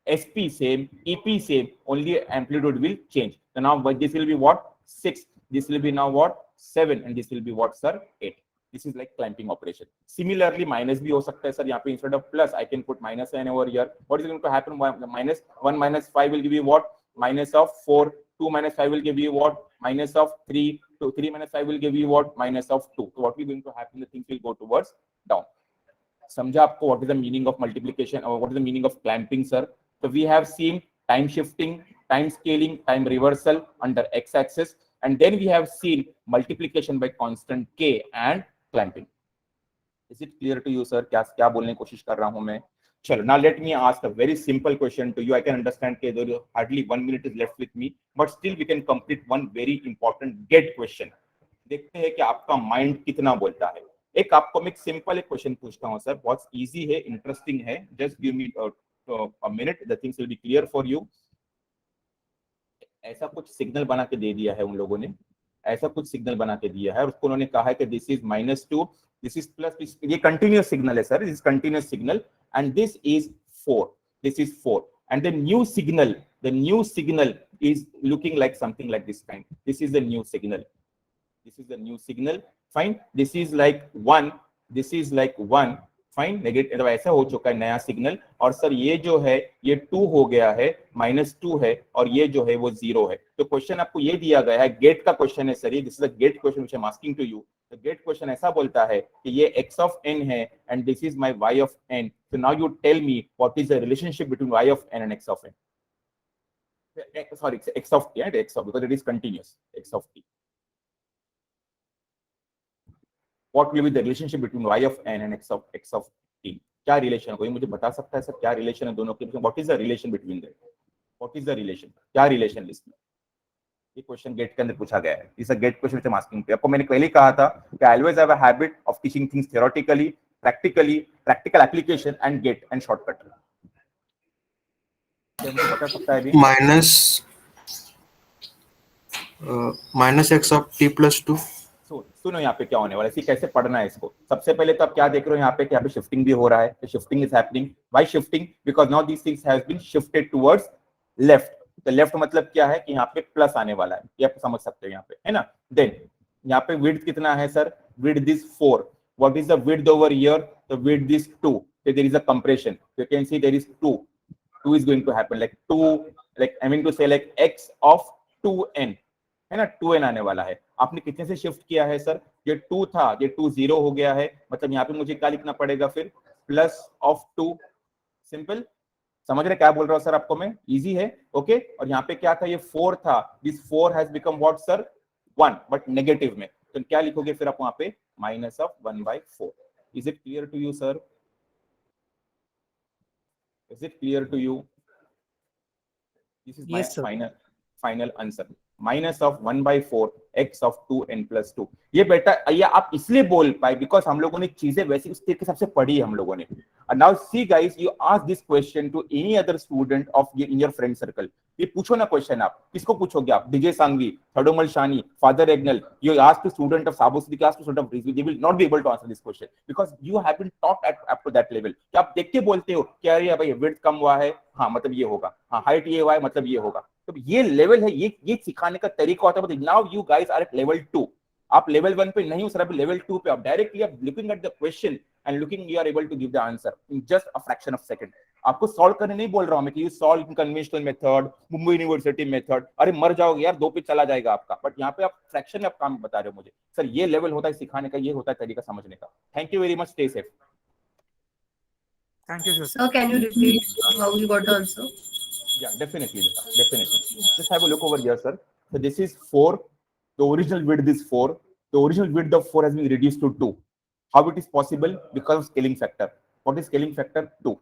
SP same, EP same, only amplitude will change. So now this will be what? 6. This will be now what? 7. And this will be what sir? 8. This is like clamping operation. Similarly, minus भी हो सकता है sir. यहाँ पे instead of plus, I can put minus n over here. What is going to happen? Minus 1 minus 5 will give you what? Minus of 4. 2 minus 5 will give you what? Minus of 3. 3 minus 5 will give you what? Minus of 2. So what is going to happen? The things will go towards down. समझा आपको what is the meaning of multiplication or what is the meaning of clamping sir? So we have seen time shifting, time scaling, time reversal under x axis, and then we have seen multiplication by constant k and clamping. Is it clear to you sir? क्या बोलने की कोशिश कर रहा हूं मैं? चलो, now let me ask a very simple question to you. I can understand that there is hardly 1 minute is left with me, but still we can complete one very important get question. देखते हैं कि आपका mind कितना बोलता है। एक आपको मैं सिंपल एक क्वेश्चन पूछता हूं सर, बहुत इजी है, इंटरेस्टिंग है। Just give me a minute, the things will be clear for you. ऐसा कुछ सिग्नल बना के दे दिया है उन लोगों ने, ऐसा कुछ सिग्नल बना के दिया है और उसको उन्होंने कहा है कि this is -2, this is plus, ये कंटिन्यूअस सिग्नल है sir, this is continuous signal and this is 4, this is 4 and the new signal is looking like something like this kind. This is the new signal. This is the new signal. Fine. This is like 1. This is like 1, fine, negative ऐसा हो चुका है नया signal, और sir ये जो है ये 2 हो गया है, -2 है, और ये जो है वो 0 है। तो क्वेश्चन आपको ये दिया गया है, गेट का क्वेश्चन है सर, ये this is a GATE question which I am asking to you. The GATE question ऐसा बोलता है कि ये x of n है and this is my y of n, so now you tell me what is the relationship between y of n and x of n, sorry, x of t, right? X of, because it is continuous, x of t. What will be the relationship between y of n and x of t? क्या relation है, कोई मुझे बता सकता है sir क्या relation है दोनों के बीच में? What is the relation between them? What is the relation, क्या रिलेशन लिस्ट में? ये क्वेश्चन गेट के अंदर पूछा गया है। इस GATE question which I am asking. आपको मैंने पहले कहा था कि I always have a habit of teaching things theoretically, practically, practical application and GATE and shortcut. मुझे बता सकता है अभी minus X of T plus 2। सुनो यहाँ पे क्या होने वाला है, कैसे पढ़ना है इसको। सबसे पहले तो आप क्या देख रहे हो यहाँ पे कि यहाँ पे शिफ्टिंग भी हो रहा है, shifting is happening. Why shifting? Because now this things has been shifted towards left. तो लेफ्ट मतलब क्या है कि यहाँ पे प्लस आने वाला है, ये आप समझ सकते हो यहाँ पे, है ना। देन यहाँ पे विड्थ कितना है sir? Width is 4। What is the width over here? The width is 2। There is a compression, you can see there is 2 is going to happen, like 2, like I mean to say like x of 2n, है ना, 2n आने वाला है। आपने कितने से shift किया है सर? ये 2 था, ये 2 0 हो गया है, मतलब यहाँ पे मुझे क्या लिखना पड़ेगा फिर? Plus of 2। सिंपल, समझ रहे क्या बोल रहा हूँ सर आपको मैं? इजी है, ओके। और यहाँ पे क्या था? ये 4 था, this 4 has become what sir? 1, but negative में। तो क्या लिखोगे फिर आप वहां पे? Minus of 1/4। Is it clear to you sir? Is it clear to you? This is Yes, my sir. final answer. Minus of 1/4 x of 2n plus 2। ये बेटा ये आप इसलिए बोल पाए बिकॉज हम लोगों ने चीजें वैसे उस तरीके सबसे पढ़ी है हम लोगों ने। Now see guys, you ask this question to any other student of in your friend circle. ये पूछो ना क्वेश्चन, आप किसको पूछोगे? आप DJ Sanghvi, Thadomal Shahani, Father Agnel, you ask to student of साबोसिटी class, to student of Rizvi, they will not be able to answer this question because you have been taught at up to that level. कि आप देख के बोलते हो कि अरे भाई विड्थ कम हुआ है, हाँ मतलब ये होगा, हाँ हाइट ये हुआ है मतलब ये होगा। तो ये लेवल है, ये सिखाने का तरीका होता है। Now you guys are at level 2। आप लेवल 1 पे नहीं हो सर, आप लेवल 2 पे। आप डायरेक्टली आप looking at the question and looking, you are able to give the answer in just a fraction of second. आपको सॉल्व करने नहीं बोल रहा हूं मैं कि you solve in conventional method, Mumbai university method. अरे मर जाओगे यार, 2 पे चला जाएगा आपका। बट यहाँ पे आप फ्रैक्शन में आप काम बता रहे हो मुझे। सर ये लेवल होता है सिखाने का, ये होता है तरीका समझने का। Thank you very much, stay safe. Thank you, sir. Sir, can you repeat how you got the answer? Yeah, definitely, definitely. Just have a look over here, sir. So this is 4. The original width is 4. The original width of 4 has been reduced to 2. How it is possible? Because of scaling factor. What is scaling factor? 2.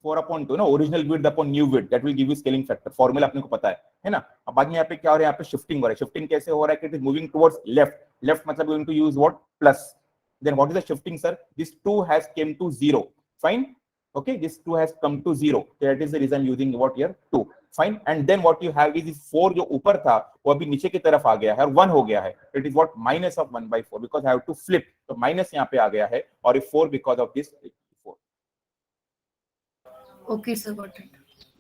4/2 ना, original width upon new width, that will give you scaling factor. Formula अपने को पता है ना। अब बाद में यहाँ पे क्या हो रहा है? यहाँ पे शिफ्टिंग हो रहा है। शिफ्टिंग कैसे हो रहा है? It is moving towards left. Left मतलब going to use what? Plus. Then what is the shifting sir? This 2 has came to 0। Fine, okay, this 2 has come to 0, that is the reason using what here? 2। fine, and then what you have is 4 जो ऊपर था वो अभी नीचे की तरफ आ गया है और 1 हो गया है। it is what? minus of 1/4 because I have to flip, तो minus यहाँ पे आ गया है और ये 4 because of this 4। Okay, sir, got it.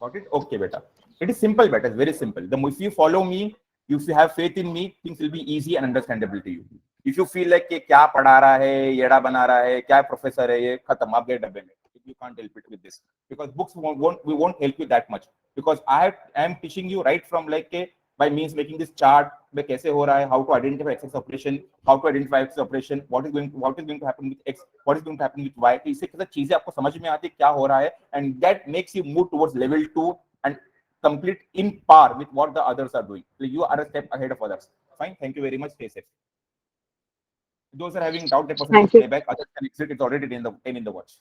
got it? okay beta, it is simple beta, it's very simple। the if you follow me, if you have faith in me, things will be easy and understandable to you। if you feel like कि क्या पढ़ा रहा है, येड़ा बना रहा है, क्या professor है ये, खत्म, आप गए डब्बे में। you can't help it with this because books won't help you that much because I am teaching you right from like by means making this chart में कैसे हो रहा है, how to identify x operation, how to identify x operation, what is going to happen with x, what is going to happen with y। तो इससे कैसे चीजें आपको समझ में आती है क्या हो रहा है, and that makes you move towards level 2 and complete in par with what the others are doing, so you are a step ahead of others। fine, thank you very much, stay safe। those are having doubt, that person can stay back, others can exit, it's already in the watch।